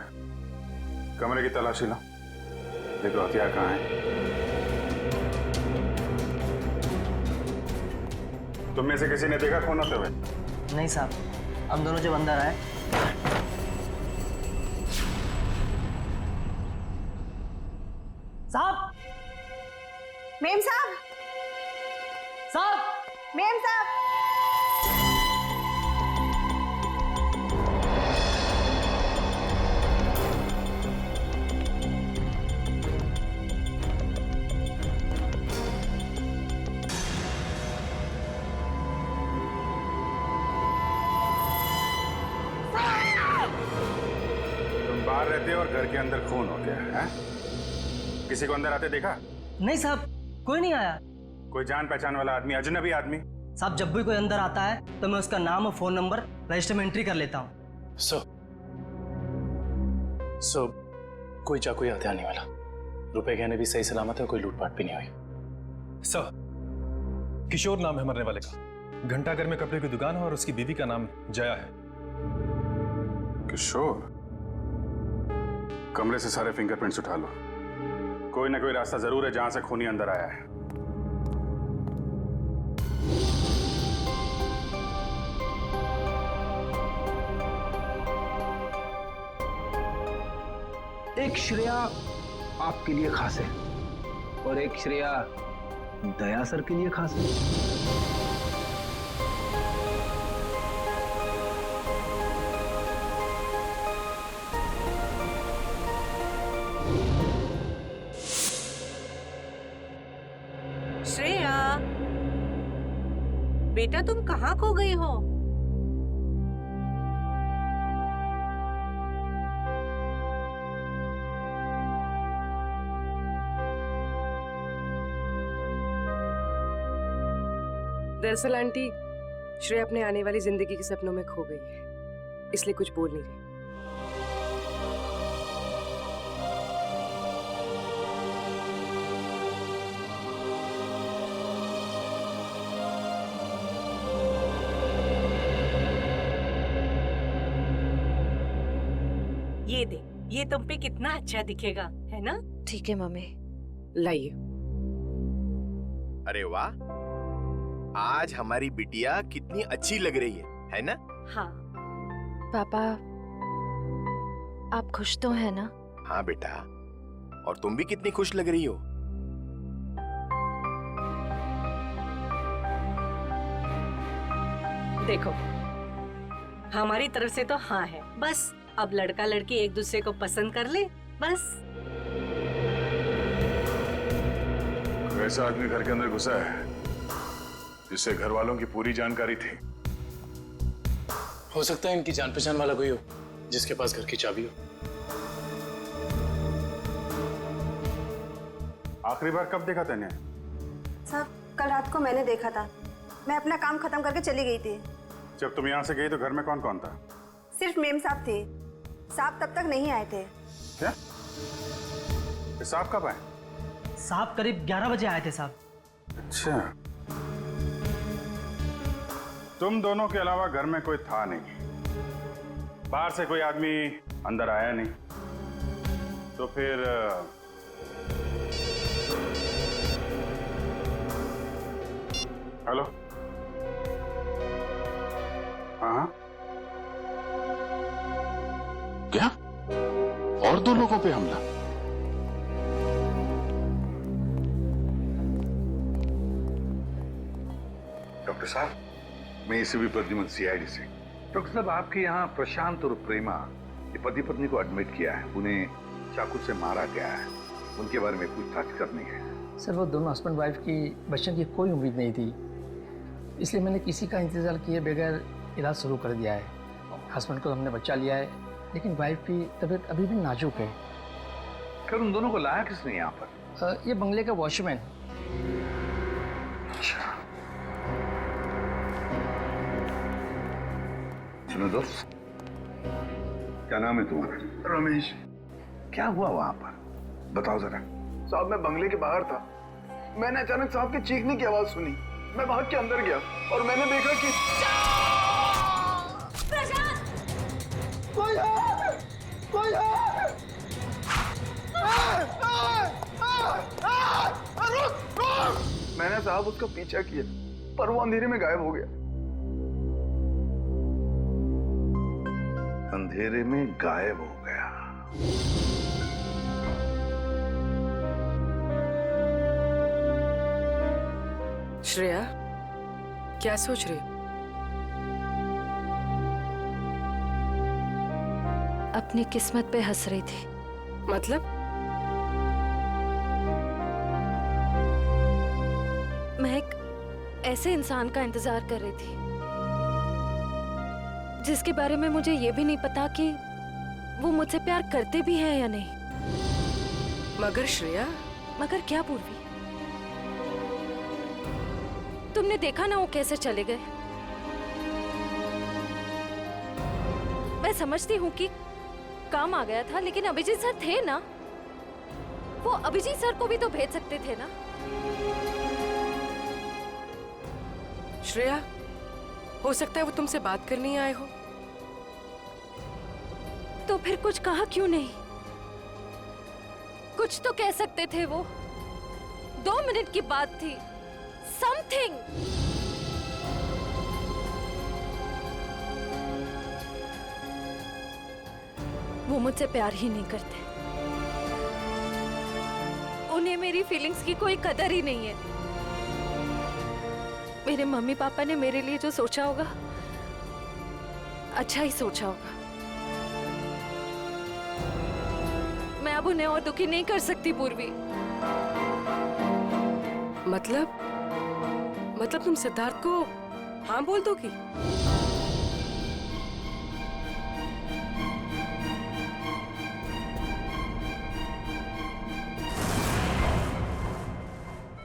कमरे की तलाशी लो, देखो हथियार कहाँ है। तुम में से किसी ने देखा खून होते हुए? नहीं साहब, हम दोनों जब अंदर आए साहब, मेम साहब, साहब, मेम साहब, तुम बाहर रहते हो और घर के अंदर खून हो गया है? किसी को अंदर आते देखा? नहीं साहब, कोई नहीं आया। कोई जान पहचान वाला आदमी, अजनबी आदमी? साहब जब भी कोई अंदर आता है तो मैं उसका नाम और फोन नंबर रजिस्टर में एंट्री कर लेता हूँ। सो कोई चाकू या हथियार नहीं वाला, रुपए गहने भी सही सलामत है, कोई लूटपाट भी नहीं हुई। सर किशोर नाम है मरने वाले का, घंटाघर में कपड़े की दुकान है और उसकी बीवी का नाम जया है। किशोर? कमरे से सारे फिंगरप्रिंट्स उठा लो, कोई ना कोई रास्ता जरूर है जहां से खूनी अंदर आया है। एक श्रेया आपके लिए खास है और एक श्रेया दया सर के लिए खास है। श्रेया, बेटा तुम कहाँ खो गई हो? दरअसल आंटी, श्रेया अपने आने वाली जिंदगी के सपनों में खो गई है, इसलिए कुछ बोल नहीं रही। ये दे, ये तुम पे कितना अच्छा दिखेगा, है ना? ठीक है मम्मी। लाइए। अरे वाह, आज हमारी बिटिया कितनी अच्छी लग रही है ना? हाँ। पापा, आप खुश तो हैं ना? हाँ बेटा, और तुम भी कितनी खुश लग रही हो। देखो, हमारी तरफ से तो हाँ है, बस अब लड़का लड़की एक दूसरे को पसंद कर ले, बस। ऐसा आदमी घर के अंदर घुसा है जिससे घर वालों की पूरी जानकारी थी। हो सकता है इनकी जान पहचान वाला कोई हो जिसके पास घर की चाबी हो। आखिरी बार कब देखा तूने? साहब कल रात को मैंने देखा था, मैं अपना काम खत्म करके चली गई थी। जब तुम यहाँ से गई तो घर में कौन कौन था? सिर्फ मेम साहब थे, साहब तब तक नहीं आए थे। क्या? साहब कब आए? साहब करीब 11 बजे आए थे साहब। अच्छा, तुम दोनों के अलावा घर में कोई था नहीं, बाहर से कोई आदमी अंदर आया नहीं, तो फिर हेलो? हाँ, क्या? और 2 लोगों पे हमला? डॉक्टर साहब, मैं एसीपी प्रद्युमन सीआईडी से। डॉक्टर साहब, आपके यहाँ प्रशांत और प्रेमा ये पति पत्नी को एडमिट किया है, उन्हें चाकू से मारा गया है, उनके बारे में पूछताछ करनी है। सर वो दोनों हस्बैंड वाइफ की बच्चों की कोई उम्मीद नहीं थी, इसलिए मैंने किसी का इंतजार किए बगैर इलाज शुरू कर दिया है। हस्बैंड को हमने बच्चा लिया है, लेकिन वाइफ की तबीयत अभी भी नाजुक है। फिर उन दोनों को लाया किसने यहाँ पर? ये बंगले का वॉचमैन। अच्छा, सुनो दोस्त, क्या नाम है तुम्हारा? रमेश। क्या हुआ वहां पर, बताओ जरा। साहब मैं बंगले के बाहर था, मैंने अचानक साहब के चीखने की आवाज सुनी, मैं भाग के अंदर गया और मैंने देखा कि कोई है! कोई है! मैंने साहब उसका पीछा किया पर वो अंधेरे में गायब हो गया। अंधेरे में गायब हो गया। श्रेया, क्या सोच रही हो? अपनी किस्मत पे हंस रही थी। मतलब? मैं एक ऐसे इंसान का इंतजार कर रही थी जिसके बारे में मुझे ये भी नहीं पता कि वो मुझसे प्यार करते भी हैं या नहीं। मगर श्रेया, मगर क्या पूर्वी? तुमने देखा ना वो कैसे चले गए। मैं समझती हूँ कि काम आ गया था, लेकिन अभिजीत सर थे ना, वो अभिजीत सर को भी तो भेज सकते थे ना। श्रेया, हो सकता है वो तुमसे बात करने आए हो। तो फिर कुछ कहा क्यों नहीं? कुछ तो कह सकते थे वो। 2 मिनट की बात थी। समथिंग। वो मुझसे प्यार ही नहीं करते। उन्हें मेरी फीलिंग्स की कोई कदर ही नहीं है। मेरे मम्मी पापा ने मेरे लिए जो सोचा होगा, अच्छा ही सोचा होगा। मैं अब उन्हें और दुखी नहीं कर सकती पूर्वी। मतलब तुम सिद्धार्थ को हाँ बोल दोगी?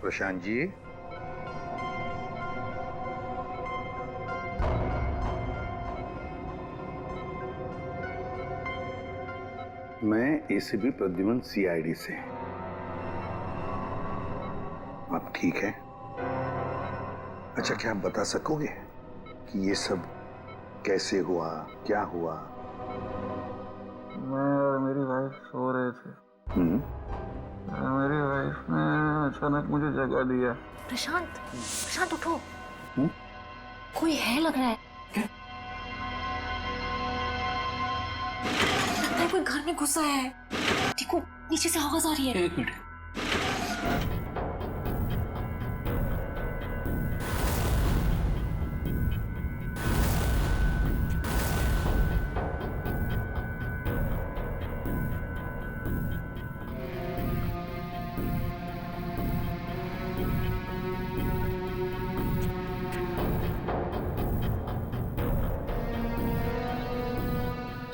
प्रशांत जी, मैं एसीपी प्रद्युमन सीआईडी से। आप ठीक है? अच्छा, क्या आप बता सकोगे कि ये सब कैसे हुआ, क्या हुआ? मैं और मेरी वाइफ सो रहे थे। मेरी वाइफ ने अचानक मुझे जगा दिया। प्रशांत उठो। कोई है लग रहा है। लगता है कोई घर में घुसा है। देखो नीचे से आवाज आ रही है। 1 मिनट।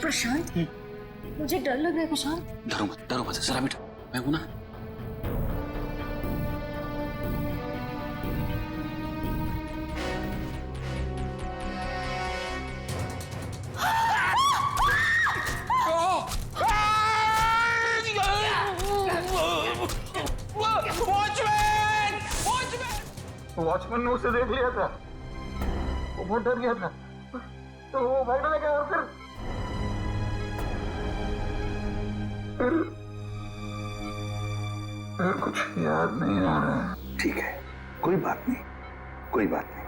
प्रशांत, मुझे डर लग रहा है। प्रशांत, डरो मत, जरा बैठो, मैं हूं ना। वॉचमैन ने उसे देख लिया था। वो बहुत डर गया था, तो वो भागने लगा और फिर कुछ याद नहीं आ रहा है। ठीक है, कोई बात नहीं, कोई बात नहीं।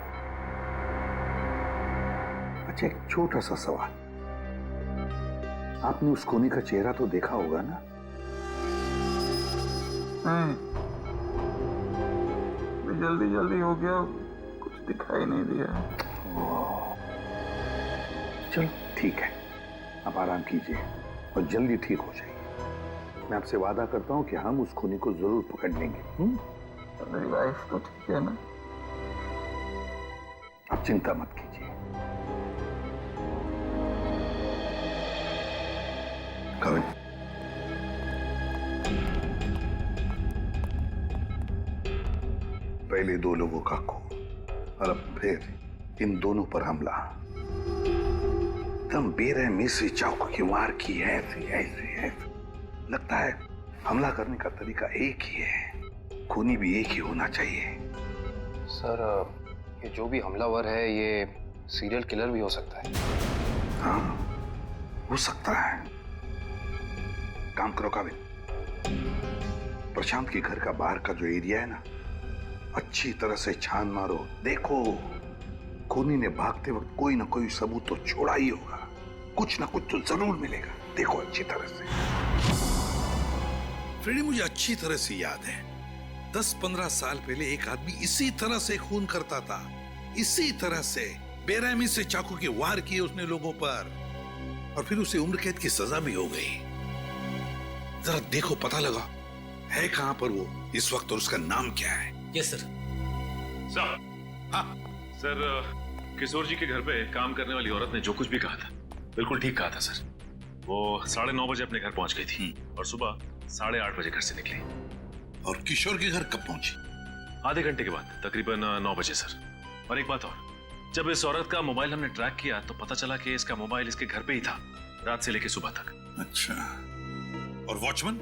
अच्छा, एक छोटा सा सवाल, आपने उस कोनी का चेहरा तो देखा होगा ना? नहीं, जल्दी हो गया, कुछ दिखाई नहीं दिया। चलो ठीक है, आप आराम कीजिए और जल्दी ठीक हो जाइए। मैं आपसे वादा करता हूं कि हम उस खूनी को जरूर पकड़ लेंगे। मेरी वाइफ तो ठीक है ना? आप चिंता मत कीजिए। कविन, पहले 2 लोगों का खून और अब फिर इन दोनों पर हमला। एकदम बेरहमी से चाकू की वार की है। ऐसे लगता है हमला करने का तरीका एक ही है, खूनी भी एक ही होना चाहिए। सर ये जो भी हमलावर है ये सीरियल किलर भी हो सकता है। हाँ, हो सकता है। काम करो काबिल, प्रशांत के घर का बाहर का जो एरिया है ना, अच्छी तरह से छान मारो। देखो खूनी ने भागते वक्त कोई ना कोई सबूत तो छोड़ा ही होगा, कुछ ना कुछ तो जरूर मिलेगा। देखो अच्छी तरह से। फ्रेडी, मुझे अच्छी तरह से याद है 10-15 साल पहले एक आदमी इसी तरह से खून करता था, इसी तरह से बेरहमी से चाकू के वार किए उसने लोगों पर, और फिर उसे उम्र कैद की सजा भी हो गई। जरा देखो, पता लगा है कहां पर वो इस वक्त और उसका नाम क्या है। Yes sir. सर, हाँ सर, किशोर जी के घर पे काम करने वाली औरत ने जो कुछ भी कहा था बिल्कुल ठीक कहा था सर। वो 9:30 बजे अपने घर पहुंच गई थी और सुबह 8:30 बजे घर से निकली। और किशोर के घर कब पहुंची? आधे घंटे के बाद, तकरीबन 9 बजे सर। और एक बात और, जब इस औरत का मोबाइल हमने ट्रैक किया तो पता चला कि इसका मोबाइल इसके घर पे ही था रात से लेकर सुबह तक। अच्छा, और वॉचमैन?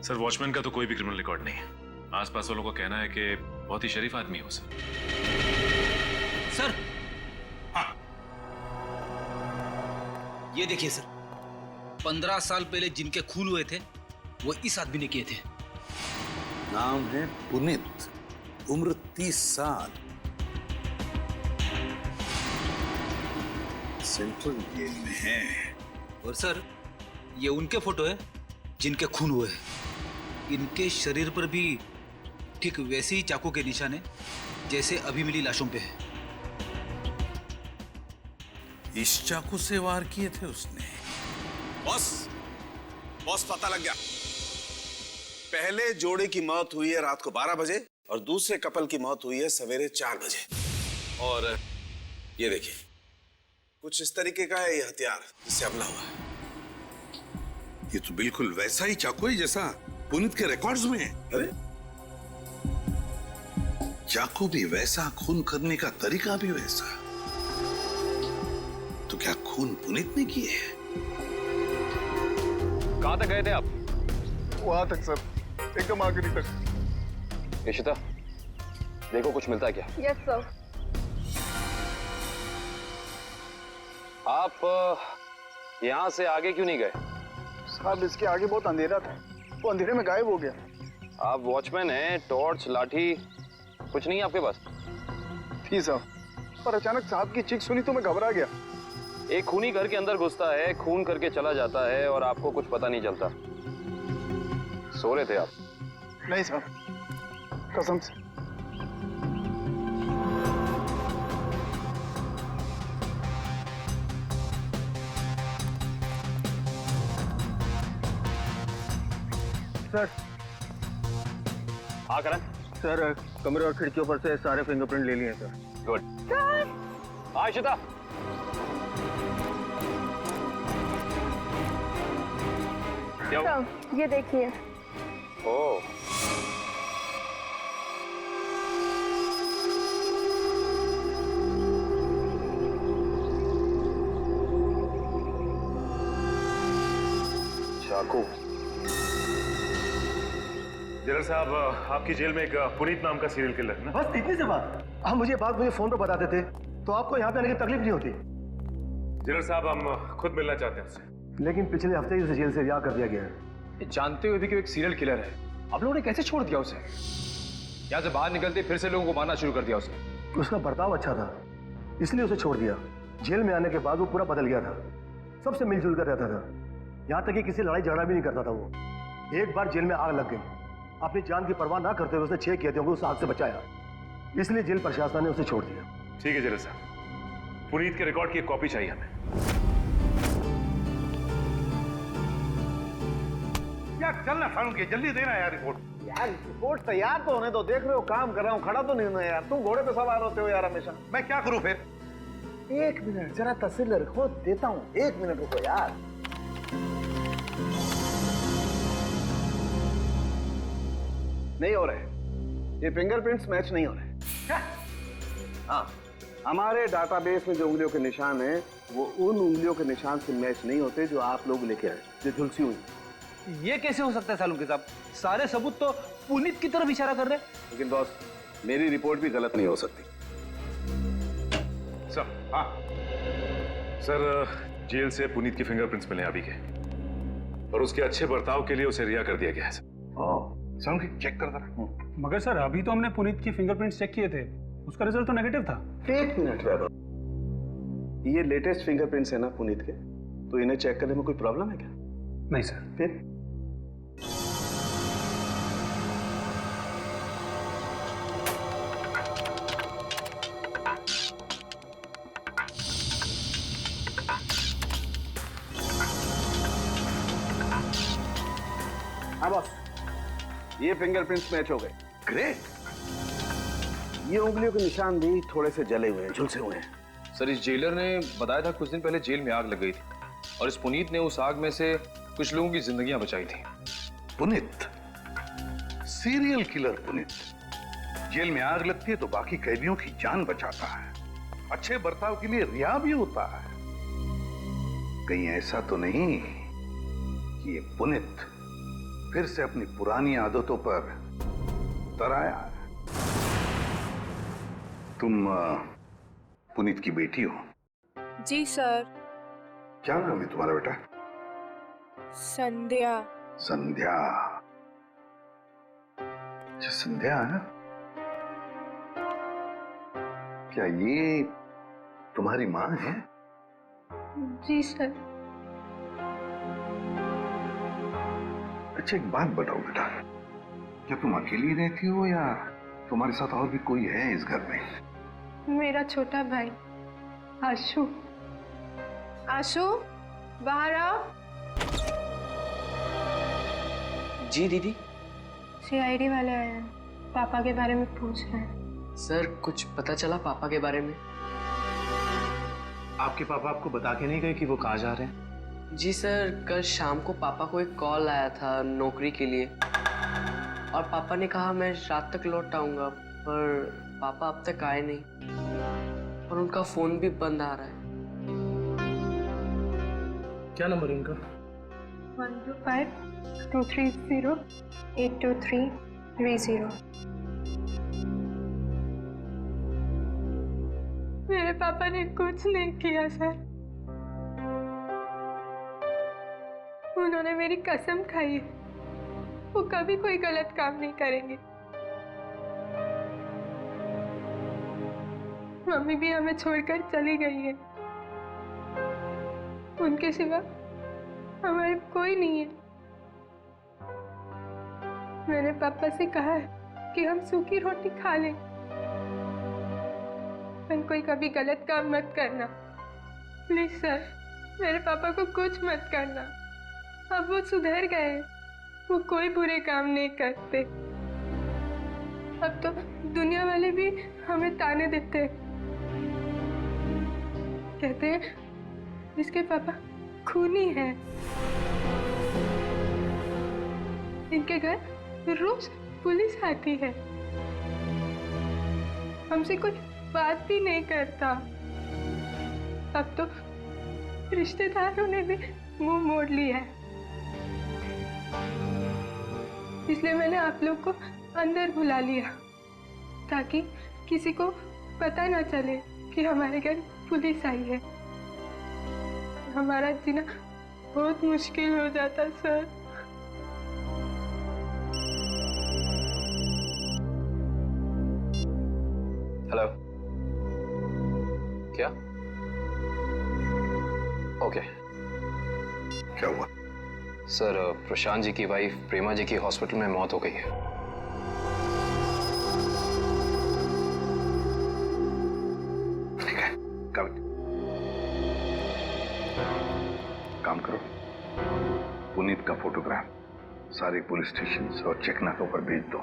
सर, वॉचमैन का तो कोई भी क्रिमिनल रिकॉर्ड नहीं है। आसपास वालों का कहना है कि बहुत ही शरीफ आदमी है वो सर। सर, ये देखिए सर, 15 साल पहले जिनके खून हुए थे वो इस आदमी ने किए थे। नाम है पुनीत, उम्र 30 साल, सेंट्रल जेल में है। और सर, ये उनके फोटो है जिनके खून हुए हैं। इनके शरीर पर भी ठीक वैसे ही चाकू के निशान है जैसे अभी मिली लाशों पे है। इस चाकू से वार किए थे उसने। बॉस पता लग गया। पहले जोड़े की मौत हुई है रात को 12 बजे और दूसरे कपल की मौत हुई है सवेरे 4 बजे। और ये देखिए, कुछ इस तरीके का है ये हथियार जिससे हमला हुआ है। ये तो बिल्कुल वैसा ही चाकू है जैसा पुनीत के रिकॉर्ड्स में है। अरे चाकू भी वैसा, खून करने का तरीका भी वैसा। तो क्या खून पुनीत ने किए? कहां तक गए थे आप? वहां तक सर, एकदम आखिरी तक। इशिता, देखो कुछ मिलता है क्या? Yes sir. आप यहाँ से आगे क्यों नहीं गए? साहब, इसके आगे बहुत अंधेरा था, वो अंधेरे में गायब हो गया। आप वॉचमैन हैं, टॉर्च, लाठी कुछ नहीं है आपके पास? थी साहब, पर अचानक साहब की चीख सुनी तो मैं घबरा गया। एक खूनी घर के अंदर घुसता है, खून करके चला जाता है और आपको कुछ पता नहीं चलता। सो रहे थे आप? नहीं साहब, कसम से। सर। हाँ करण। सर, कमरे और खिड़कियों पर से सारे फिंगरप्रिंट ले लिए सर। गुड। हाँ इशिता। ये देखिए। ओह, चाकू। जनरल साहब, आपकी जेल में एक पुनीत नाम का सीरियल किलर है ना? बस इतनी सी बात। हम मुझे बात मुझे फोन पर बताते थे तो आपको यहाँ पे आने की तकलीफ नहीं होती। जनरल साहब, हम खुद मिलना चाहते हैं उससे। लेकिन पिछले हफ्ते ही उसे जेल से रिहा कर दिया गया है। जानते हुए भी कि वो एक सीरियल किलर है, आप लोगों ने कैसे छोड़ दिया उसे? यहाँ से बाहर निकलते फिर से लोगों को मारना शुरू कर दिया उसे। उसका बर्ताव अच्छा था इसलिए उसे छोड़ दिया। जेल में आने के बाद वो पूरा बदल गया था, सबसे मिलजुल कर रहता था, यहाँ तक कि किसी लड़ाई झगड़ा भी नहीं करता था वो। एक बार जेल में आग लग गई, अपनी जान की परवाह ना करते हुए उसने 6 कैदियों को उस आग से बचाया, इसलिए जेल प्रशासन ने उसे छोड़ दिया। ठीक है जनरल साहब, पुनीत के रिकॉर्ड की एक कॉपी चाहिए हमें। यार चलना फारूक के, जल्दी देना यार रिपोर्ट। यार रिपोर्ट तैयार तो होने दो, देख रहे हो काम कर रहा हूँ, खड़ा तो नहीं हूं यार। तुम घोड़े पे सवार होते हो यार हमेशा। मैं क्या करूं फिर? 1 मिनट जरा तस्वीर रखो, देता हूँ। 1 मिनट रुको यार। नहीं हो रहे, ये फिंगरप्रिंट्स मैच नहीं हो रहे। हाँ, हमारे डाटाबेस में जो उंगलियों के निशान हैं वो उन उंगलियों के निशान से मैच नहीं होते जो आप लोग लेके आए, जो झुलसी हुई। ये कैसे हो सकता है सालून के साहब? सारे सबूत तो पुनीत की तरफ इशारा कर रहे हैं। लेकिन बॉस, मेरी रिपोर्ट भी गलत नहीं हो सकती। सर, हाँ सर, जेल से पुनीत की फिंगरप्रिंट्स मिले अभी के, और उसके अच्छे बर्ताव के लिए उसे रिहा कर दिया गया है सर। चेक कर दो। मगर सर अभी तो हमने पुनीत की फिंगरप्रिंट्स चेक किए थे, उसका रिजल्ट तो नेगेटिव था। एक मिनट वैभव, ये लेटेस्ट फिंगरप्रिंट्स है ना पुनीत के, तो इन्हें चेक करने में कोई प्रॉब्लम है क्या? नहीं सर। फिर हाँ बॉस, ये फिंगरप्रिंट्स मैच हो गए। ग्रेट। ये उंगलियों के निशान भी थोड़े से जले हुए हैं, झुलसे हुए हैं। सर, इस जेलर ने बताया था कुछ दिन पहले जेल में आग लग गई थी और इस पुनीत ने उस आग में से कुछ लोगों की जिंदगियां बचाई थी। Puneet, serial killer Puneet, jail में आग लगती है तो बाकी कैदियों की जान बचाता है, अच्छे बर्ताव के लिए रिहा भी होता है। कहीं ऐसा तो नहीं कि ये पुनीत फिर से अपनी पुरानी आदतों पर तराया है? तुम पुनीत की बेटी हो? जी सर। क्या नाम है तुम्हारा बेटा? संध्या। संध्या। अच्छा, संध्या है? क्या ये तुम्हारी माँ है? जी सर। अच्छा, एक बात बताओ बेटा, क्या तुम अकेली रहती हो या तुम्हारे साथ और भी कोई है इस घर में? मेरा छोटा भाई आशु। आशु, बाहर आओ। जी दीदी। सीआईडी वाले आए हैं, पापा के बारे में पूछ रहे हैं। सर, कुछ पता चला पापा के बारे में? आपके पापा आपको बता के नहीं गए कि वो कहाँ जा रहे हैं? जी सर, कल शाम को पापा को एक कॉल आया था नौकरी के लिए, और पापा ने कहा मैं रात तक लौट आऊंगा, पर पापा अब तक आए नहीं और उनका फोन भी बंद आ रहा है। क्या नंबर है उनका? 125-230-82330। मेरे पापा ने कुछ नहीं किया सर। उन्होंने मेरी कसम खाई है, वो कभी कोई गलत काम नहीं करेंगे। मम्मी भी हमें छोड़कर चली गई है, उनके सिवा हमारे कोई नहीं है। मैंने पापा से कहा है कि हम सूखी रोटी खा लें, पर कोई कभी गलत काम मत करना प्लीज सर। मेरे पापा को कुछ मत करना, अब वो सुधर गए, वो कोई बुरे काम नहीं करते। अब तो दुनिया वाले भी हमें ताने देते हैं, कहते हैं इसके पापा खूनी हैं। इनके घर रोज पुलिस आती है, हमसे कोई बात भी नहीं करता। अब तो रिश्तेदारों ने भी मुंह मोड़ लिया है, इसलिए मैंने आप लोग को अंदर बुला लिया ताकि किसी को पता ना चले कि हमारे घर पुलिस आई है। हमारा जीना बहुत मुश्किल हो जाता सर। हेलो, क्या? ओके। क्या हुआ? सर, प्रशांत जी की वाइफ प्रेमा जी की हॉस्पिटल में मौत हो गई है। ठीक है, काम करो, पुनीत का फोटोग्राफ सारे पुलिस स्टेशन और चेकनाकों पर भेज दो।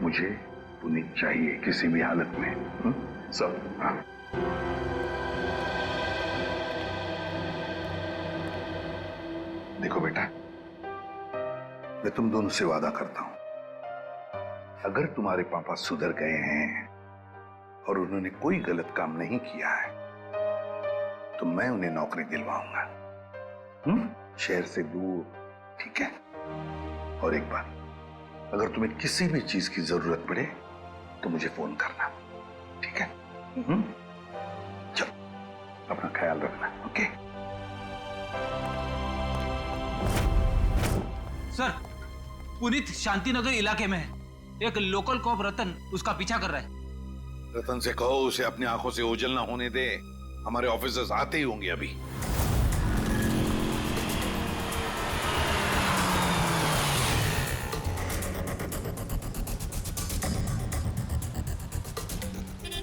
मुझे पुनीत चाहिए किसी भी हालत में। सब? हाँ। देखो बेटा, मैं तुम दोनों से वादा करता हूं, अगर तुम्हारे पापा सुधर गए हैं और उन्होंने कोई गलत काम नहीं किया है तो मैं उन्हें नौकरी दिलवाऊंगा, शहर से दूर, ठीक है? और एक बात, अगर तुम्हें किसी भी चीज की जरूरत पड़े तो मुझे फोन करना, ठीक है? चलो, अपना ख्याल रखना, ओके? सर, पुनीत शांतिनगर इलाके में है। एक लोकल कॉप रतन उसका पीछा कर रहा है। रतन से कहो उसे अपनी आंखों से ओझल ना होने दे। हमारे ऑफिसर्स आते ही होंगे अभी।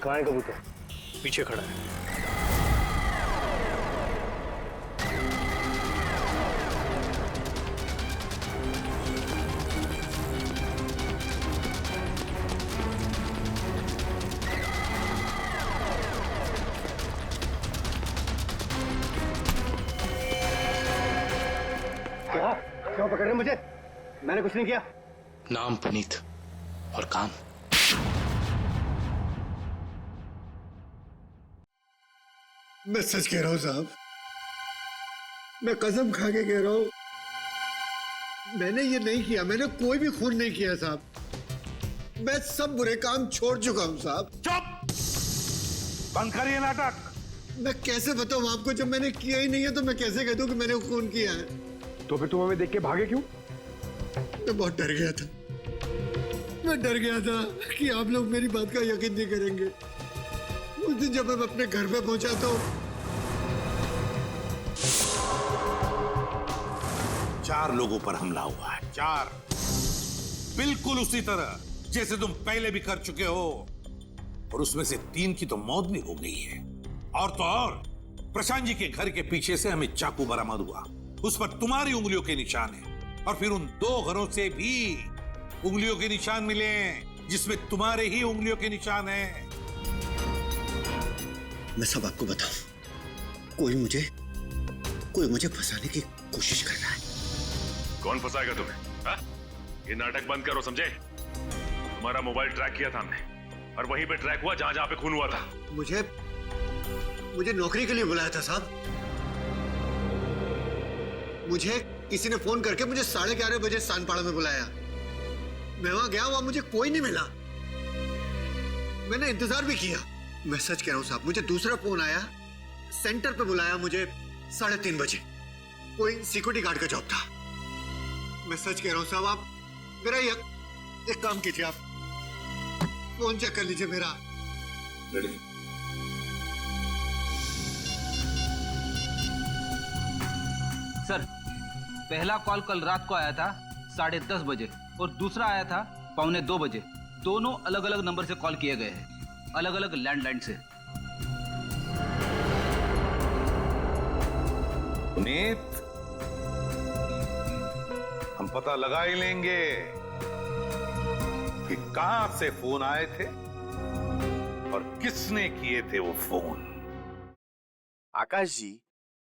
कहाँ है कबूतर? पीछे खड़ा है। क्यों पकड़ रहे मुझे? मैंने कुछ नहीं किया। नाम पुनीत और काम मैं सच कह रहा हूं साहब, मैं कसम खा के कह रहा हूं, मैंने ये नहीं किया, मैंने कोई भी खून नहीं किया साहब। मैं सब बुरे काम छोड़ चुका हूं साहब। चुप! बंद करिए नाटक। मैं कैसे बताऊं आपको, जब मैंने किया ही नहीं है तो मैं कैसे कह दूं कि मैंने खून किया है? तो फिर तुम हमें देख के भागे क्यों? मैं बहुत डर गया था। मैं डर गया था कि आप लोग मेरी बात का यकीन नहीं करेंगे। उस दिन जब मैं अपने घर पे पहुंचा तो 4 लोगों पर हमला हुआ है। 4, बिल्कुल उसी तरह जैसे तुम पहले भी कर चुके हो, और उसमें से 3 की तो मौत भी हो गई है। और तो और प्रशांत जी के घर के पीछे से हमें चाकू बरामद हुआ, उस पर तुम्हारी उंगलियों के निशान है। और फिर उन 2 घरों से भी उंगलियों के निशान मिले जिसमें तुम्हारे ही उंगलियों के निशान हैं। मैं सब आपको बताऊं, कोई मुझे फंसाने की कोशिश कर रहा है। कौन फंसाएगा तुम्हें? हा? ये नाटक बंद करो, समझे? तुम्हारा मोबाइल ट्रैक किया था हमने, और वहीं पे ट्रैक हुआ जहां जहां पे खून हुआ था। मुझे नौकरी के लिए बुलाया था साहब। मुझे किसी ने फोन करके मुझे 11:30 बजे सानपाड़ा में बुलाया। मैं वहां गया, वहां मुझे कोई नहीं मिला। मैंने इंतजार भी किया। मैं सच कह रहा हूं साहब, मुझे दूसरा फोन आया, सेंटर पे बुलाया मुझे 3:30 बजे। कोई सिक्योरिटी गार्ड का जॉब था। मैं सच कह रहा हूं साहब, आप मेरा एक काम कीजिए, आप फोन चेक कर लीजिए मेरा। सर, पहला कॉल कल रात को आया था 10:30 बजे और दूसरा आया था 1:45 बजे। दोनों अलग अलग नंबर से कॉल किए गए हैं, अलग अलग लैंडलाइन से। पुनीत, हम पता लगा ही लेंगे कि कहां से फोन आए थे और किसने किए थे वो फोन। आकाश जी,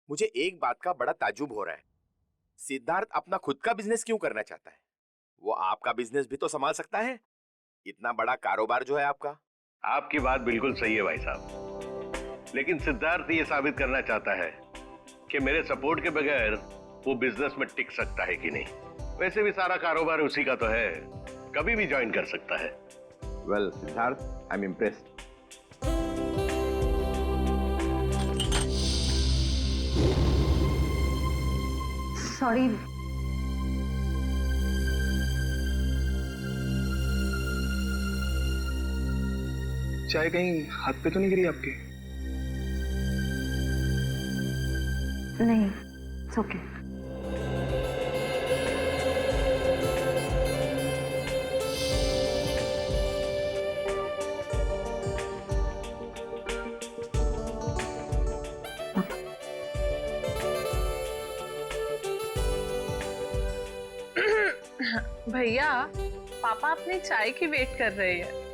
मुझे एक बात का बड़ा ताज्जुब हो रहा है। सिद्धार्थ अपना खुद का बिजनेस क्यों करना चाहता है? वो आपका बिजनेस भी तो संभाल सकता है। इतना बड़ा कारोबार जो है आपका। आपकी बात बिल्कुल सही है भाई साहब, लेकिन सिद्धार्थ ये साबित करना चाहता है कि मेरे सपोर्ट के बगैर वो बिजनेस में टिक सकता है कि नहीं। वैसे भी सारा कारोबार उसी का तो है, कभी भी ज्वाइन कर सकता है। Well Siddharth, I am impressed. Sorry, चाय कहीं हाथ पे तो नहीं गिरी आपके? नहीं, इट्स ओके। भैया, पापा अपनी चाय की वेट कर रहे हैं।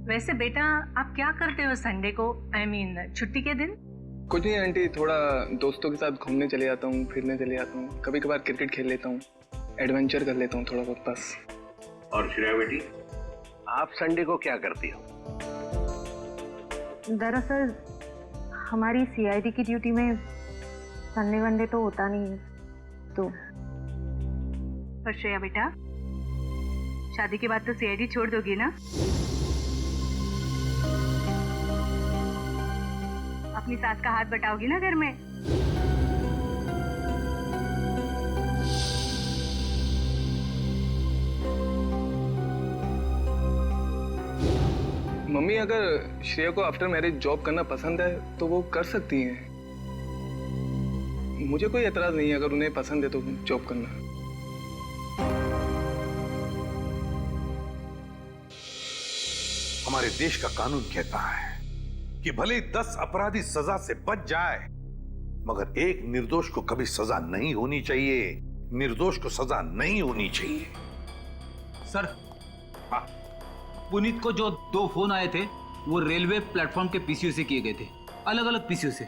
वैसे बेटा, आप क्या करते हो संडे को, आई मीन छुट्टी के दिन? कुछ नहीं आंटी, थोड़ा दोस्तों के साथ घूमने चले जाता हूँ, फिरने चले जाता हूँ, कभी कभार क्रिकेट खेल लेता हूँ, एडवेंचर कर लेता हूँ थोड़ा बहुत, बस। और श्रेया बेटी, आप संडे को क्या करती हो? दरअसल हमारी सीआईडी की ड्यूटी में संडे वनडे तो होता नहीं है, तो पर श्रेया बेटा, शादी के बाद तो सीआईडी छोड़ दोगी ना? अपनी सास का हाथ बटाओगी ना घर में? मम्मी, अगर श्रेया को आफ्टर मैरिज जॉब करना पसंद है तो वो कर सकती हैं। मुझे कोई एतराज नहीं है अगर उन्हें पसंद है तो जॉब करना। हमारे देश का कानून कहता है कि भले 10 अपराधी सजा से बच जाए, मगर एक निर्दोष को कभी सजा नहीं होनी चाहिए। निर्दोष को सजा नहीं होनी चाहिए। सर, पुनीत को जो 2 फोन आए थे वो रेलवे प्लेटफॉर्म के पीसीओ से किए गए थे, अलग अलग पीसीओ से।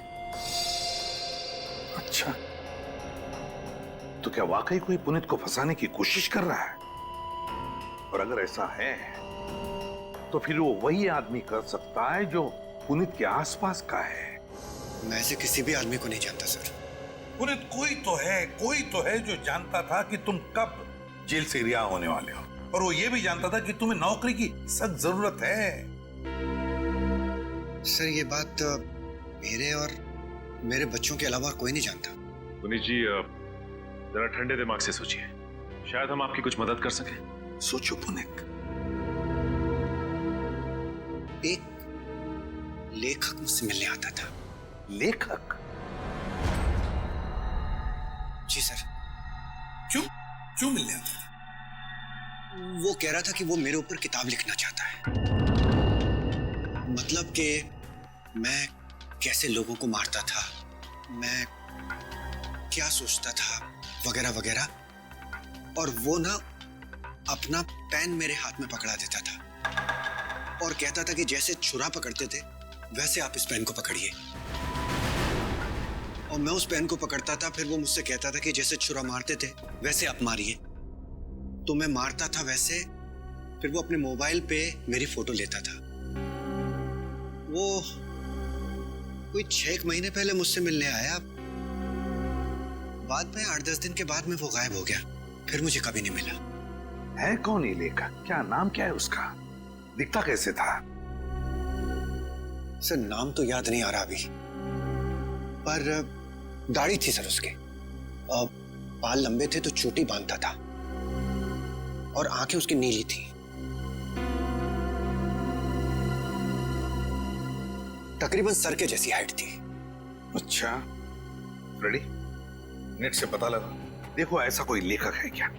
अच्छा, तो क्या वाकई कोई पुनीत को फंसाने की कोशिश कर रहा है? और अगर ऐसा है तो फिर वो वही आदमी कर सकता है जो पुनीत के आसपास का है। मैं ऐसे किसी भी आदमी को नहीं जानता सर। पुनीत कोई तो है जो जानता था कि तुम कब जेल से रिहा होने वाले हो, और वो ये भी जानता था कि तुम्हें नौकरी की सख्त जरूरत है। सर, ये बात मेरे और मेरे बच्चों के अलावा कोई नहीं जानता। पुनीत जी, जरा ठंडे दिमाग से सोचिए, शायद हम आपकी कुछ मदद कर सकें। सोचो पुनीत। एक लेखक मुझसे मिलने आता था। लेखक? जी सर। क्यों मिलने आता था? वो कह रहा था कि वो मेरे ऊपर किताब लिखना चाहता है। मतलब कि मैं कैसे लोगों को मारता था, मैं क्या सोचता था, वगैरह वगैरह। और वो ना अपना पेन मेरे हाथ में पकड़ा देता था और कहता था कि जैसे छुरा पकड़ते थे वैसे आप इस पेन को पकड़िए। और मैं उस पेन को पकड़ता था, फिर वो मुझसे कहता था कि जैसे छुरा मारते थे वैसे आप मारिए। तो मैं मारता था वैसे, फिर वो अपने मोबाइल पे मेरी फोटो लेता था। वो कोई 6 महीने पहले मुझसे मिलने आया। बाद में 8-10 दिन के बाद में वो गायब हो गया, फिर मुझे कभी नहीं मिला। है कौन ये लेखक? क्या नाम क्या है उसका? दिखता कैसे था? सर, नाम तो याद नहीं आ रहा अभी, पर दाढ़ी थी सर उसके। बाल लंबे थे तो चोटी बांधता था और आंखें उसकी नीली थी। तकरीबन सर के जैसी हाइट थी। अच्छा, रेडी? नेट से पता लगा, देखो ऐसा कोई लेखक है क्या।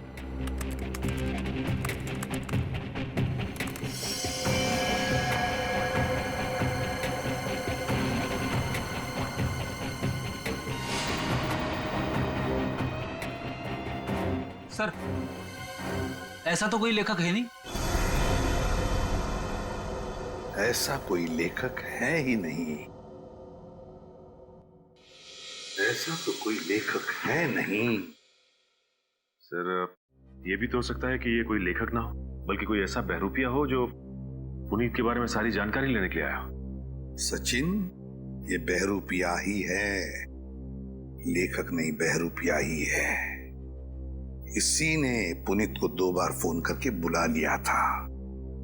सर, ऐसा तो कोई लेखक है नहीं। ऐसा कोई लेखक है ही नहीं। ऐसा तो कोई लेखक है नहीं। सर, ये भी तो हो सकता है कि ये कोई लेखक ना हो, बल्कि कोई ऐसा बहरूपिया हो जो पुनीत के बारे में सारी जानकारी लेने के लिए आया हो। सचिन, ये बहरूपिया ही है, लेखक नहीं, बहरूपिया ही है। इसी ने पुनीत को 2 बार फोन करके बुला लिया था,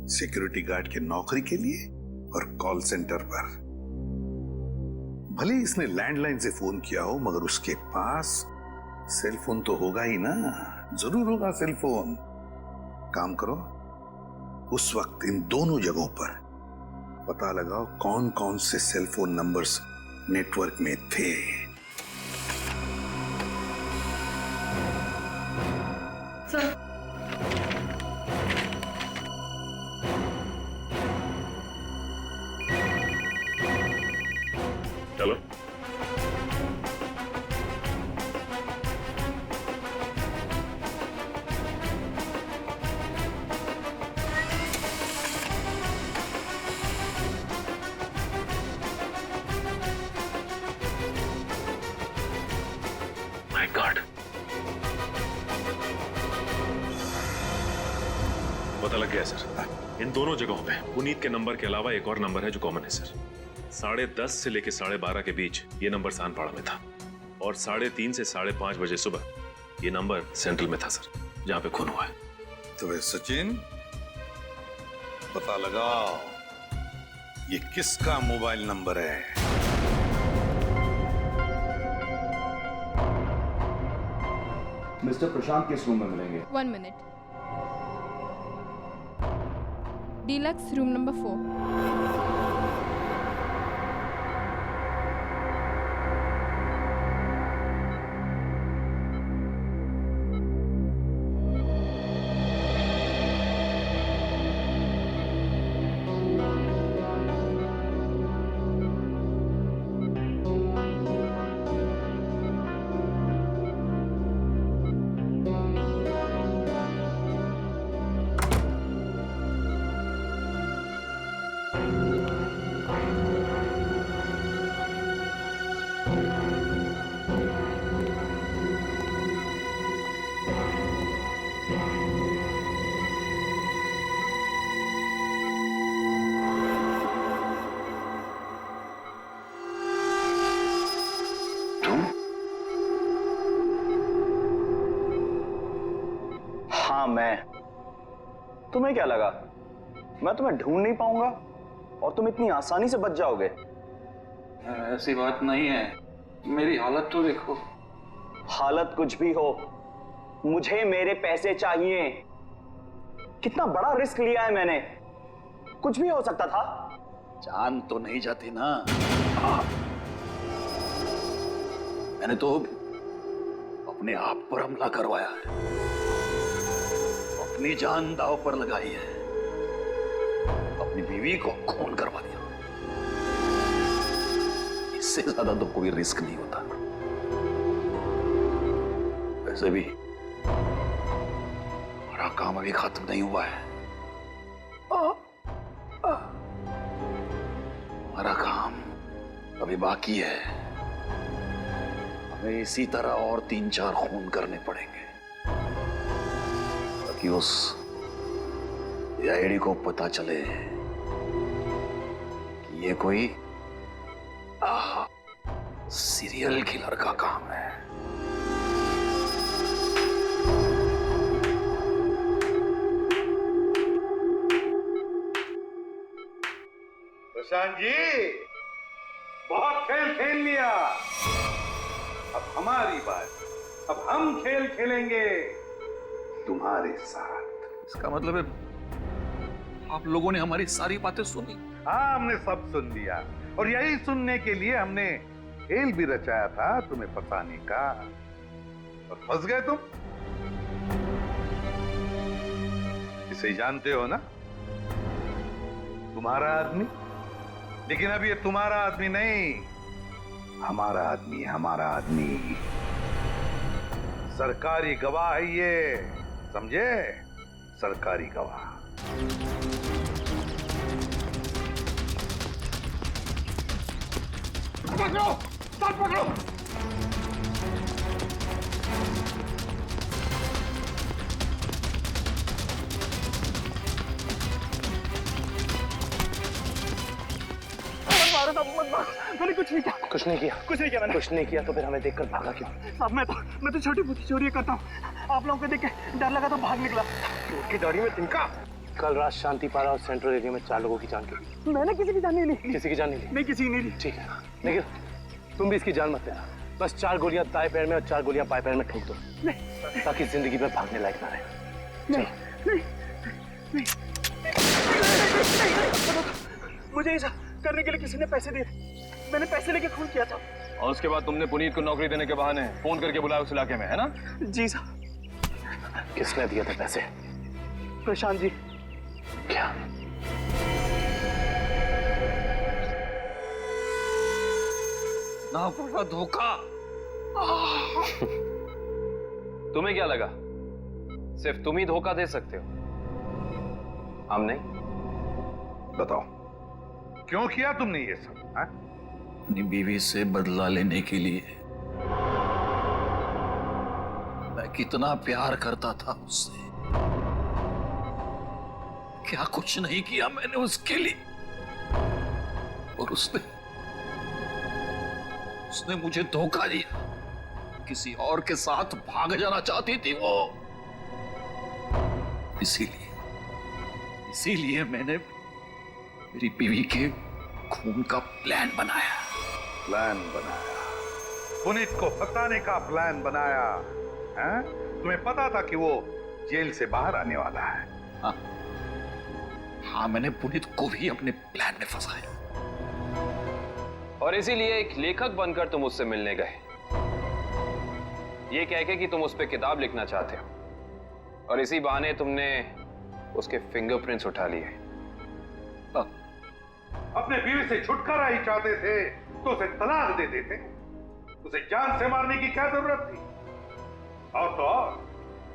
सिक्योरिटी गार्ड की नौकरी के लिए और कॉल सेंटर पर। भले इसने लैंडलाइन से फोन किया हो, मगर उसके पास सेल फोन तो होगा ही ना, जरूर होगा सेल फोन। काम करो, उस वक्त इन दोनों जगहों पर पता लगाओ कौन कौन से सेल फोन नंबर्स नेटवर्क में थे। चलो। माय गॉड, पता लग गया सर। इन दोनों जगहों पे पुनीत के नंबर के अलावा एक और नंबर है जो कॉमन है सर। 10:30 से लेकर 12:30 के बीच ये नंबर सानपाड़ा में था, और 3:30 से 5:30 बजे सुबह ये नंबर सेंट्रल में था सर। जहां पे खून हुआ है। तो वे सचिन, पता लगाओ ये किसका मोबाइल नंबर है। मिस्टर प्रशांत किस रूम में मिलेंगे? 1 मिनट। Deluxe room number 4। मैं, तुम्हें क्या लगा मैं तुम्हें ढूंढ नहीं पाऊंगा और तुम इतनी आसानी से बच जाओगे? ऐसी बात नहीं है, मेरी हालत तो देखो। हालत कुछ भी हो, मुझे मेरे पैसे चाहिए। कितना बड़ा रिस्क लिया है मैंने, कुछ भी हो सकता था। जान तो नहीं जाती ना। मैंने तो अपने आप पर हमला करवाया है, अपनी जान दांव पर लगाई है, अपनी बीवी को खून करवा दिया। इससे ज्यादा तो कोई रिस्क नहीं होता। वैसे भी हमारा काम अभी खत्म नहीं हुआ है। हमारा काम अभी बाकी है। हमें इसी तरह और 3-4 खून करने पड़ेंगे ताकि उस आईडी को पता चले कि ये कोई सीरियल किलर का काम है। प्रशांत जी, बहुत खेल खेल लिया, अब हमारी बात। अब हम खेल खेलेंगे तुम्हारे साथ। इसका मतलब है आप लोगों ने हमारी सारी बातें सुनी? हाँ, हमने सब सुन लिया और यही सुनने के लिए हमने खेल भी रचाया था तुम्हें फंसाने का, और फंस गए तुम। इसे जानते हो ना, तुम्हारा आदमी। लेकिन अब ये तुम्हारा आदमी नहीं, हमारा आदमी है, हमारा आदमी। सरकारी गवाह है ये, समझे? सरकारी गवाह। पकड़ो, सर पकड़ो। मैंने कुछ नहीं किया। कुछ नहीं किया? कुछ नहीं किया मैंने। कुछ नहीं किया तो फिर हमें देखकर भागा क्यों? साहब मैं तो छोटी मोटी चोरी करता हूँ। आप लोगों को देख के डर लगा तो भाग निकला। की दाढ़ी में तिनका। कल रात शांतिपारा और सेंट्रल एरिया में 4 लोगों की जान गई। मैंने किसी की जान नहीं ली। किसी की जान नहीं ली? नहीं, किसी की नहीं ली। ठीक है, लेकिन तुम भी इसकी जान मत लेना। बस 4 गोलियां दाएं पैर में और 4 गोलियां बाएं पैर में ठोक दो, ताकि जिंदगी में भागने लायक ना रहे। मुझे ऐसा करने के लिए किसी ने पैसे दिए, मैंने पैसे लेके खून किया था। और उसके बाद तुमने पुनीत को नौकरी देने के बहाने फोन करके बुलाया उस इलाके में, है ना? जी साहब। किसने दिया था पैसे? प्रशांत जी। क्या? ना पड़ा धोखा। तुम्हें क्या लगा सिर्फ तुम ही धोखा दे सकते हो, हम नहीं? बताओ, क्यों किया तुमने ये सब? अपनी बीवी से बदला लेने के लिए। मैं कितना प्यार करता था उससे। क्या कुछ नहीं किया मैंने उसके लिए, और उसने मुझे धोखा दिया। किसी और के साथ भाग जाना चाहती थी वो। इसीलिए मैंने मेरी बीवी के खून का प्लान बनाया। पुनीत को फंसाने का प्लान बनाया हैं? तुम्हें पता था कि वो जेल से बाहर आने वाला है। हाँ, मैंने पुनीत को भी अपने प्लान में फंसाया। और इसीलिए एक लेखक बनकर तुम उससे मिलने गए, ये कह के कि तुम उस पर किताब लिखना चाहते हो, और इसी बहाने तुमने उसके फिंगरप्रिंट्स उठा लिए। अपने बीवी से छुटकारा ही चाहते थे तो उसे तलाक दे देते। उसे जान से मारने की क्या जरूरत थी? और तो और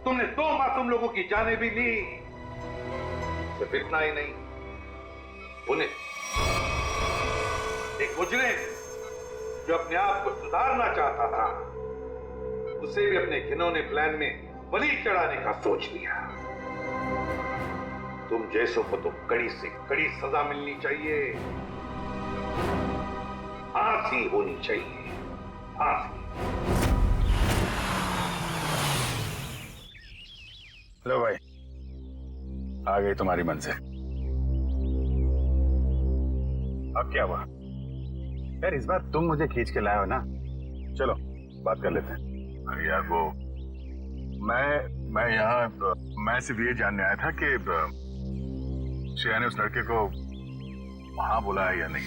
तुमने 2 मासूम लोगों की जानें भी ली। सिर्फ इतना ही नहीं, उन्हें एक मुजरिम जो अपने आप को सुधारना चाहता था, उसे भी अपने घिनौने प्लान में बलि चढ़ाने का सोच लिया। तुम जैसों को तो कड़ी से कड़ी सजा मिलनी चाहिए, फांसी होनी चाहिए, फांसी। लो भाई, आ गई तुम्हारी मंजिल। अब क्या हुआ यार? इस बार तुम मुझे खींच के लाए हो ना। चलो बात कर लेते हैं। अरे यार वो मैं सिर्फ ये जानने आया था कि श्रेया ने उस लड़के को वहां बुलाया या नहीं।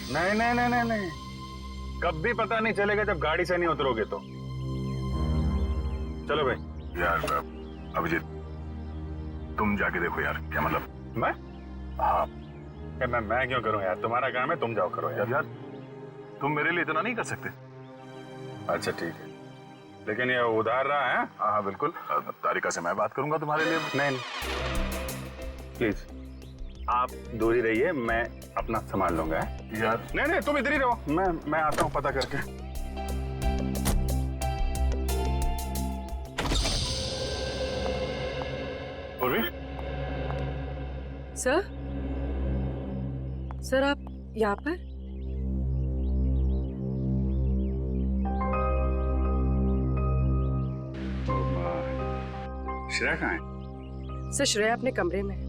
नहीं, कब भी पता नहीं चलेगा जब गाड़ी से नहीं उतरोगे तो। चलो भाई। यार अभिजीत, तुम जाके देखो यार। क्या मतलब? मैं? हाँ, मैं क्यों करूं यार? तुम्हारा काम है, तुम जाओ करो यार। तुम मेरे लिए इतना नहीं कर सकते? अच्छा ठीक है, लेकिन ये उधार रहा है। हाँ बिल्कुल, तारिका से मैं बात करूंगा तुम्हारे लिए। नहीं प्लीज आप दूर ही रहिए, मैं अपना संभाल लूंगा यार। नहीं तुम इधर ही रहो, मैं आता हूँ पता करके। पूर्वी? सर आप यहाँ पर? श्रेया कहाँ है? सर श्रेया अपने कमरे में है।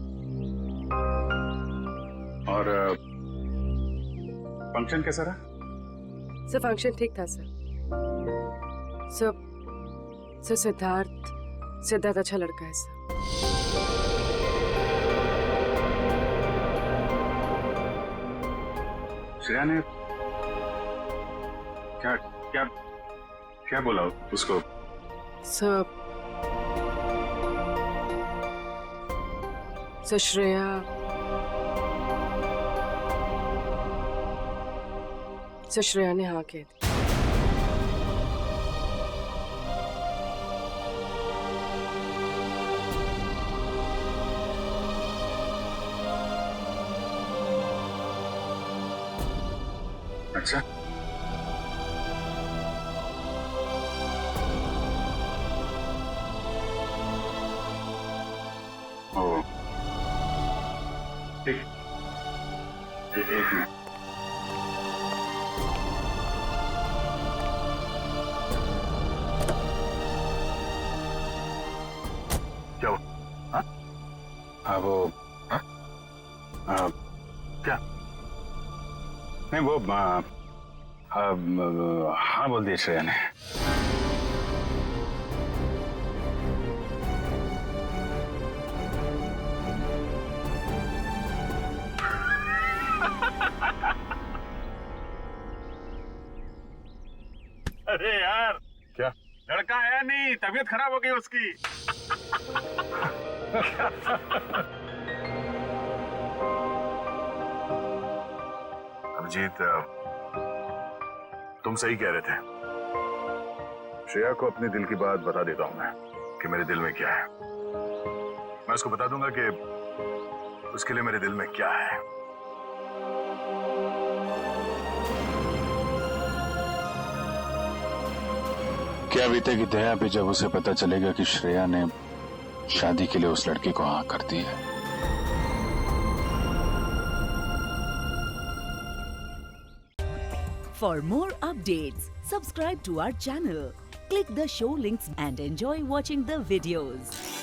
और फंक्शन कैसा रहा? सर फंक्शन ठीक था सर। सर सिद्धार्थ अच्छा लड़का है सर। श्रेया ने क्या बोला उसको? सर श्रेया ने हाँ कह दी। अच्छा, ओ ठीक, एक मिनट। क्या हुआ? हाँ वो क्या? नहीं वो हाँ बोल दिया श्रेया ने। अरे यार क्या लड़का है? नहीं, तबीयत खराब हो गई उसकी। अभिजीत, तुम सही कह रहे थे। श्रेया को अपने दिल की बात बता देता हूं मैं कि मेरे दिल में क्या है। मैं उसको बता दूंगा कि उसके लिए मेरे दिल में क्या है। क्या बीतेगी दया पे जब उसे पता चलेगा कि श्रेया ने शादी के लिए उस लड़के को हाँ कर दी है। For more updates, subscribe to our channel, click the show links and enjoy watching the videos.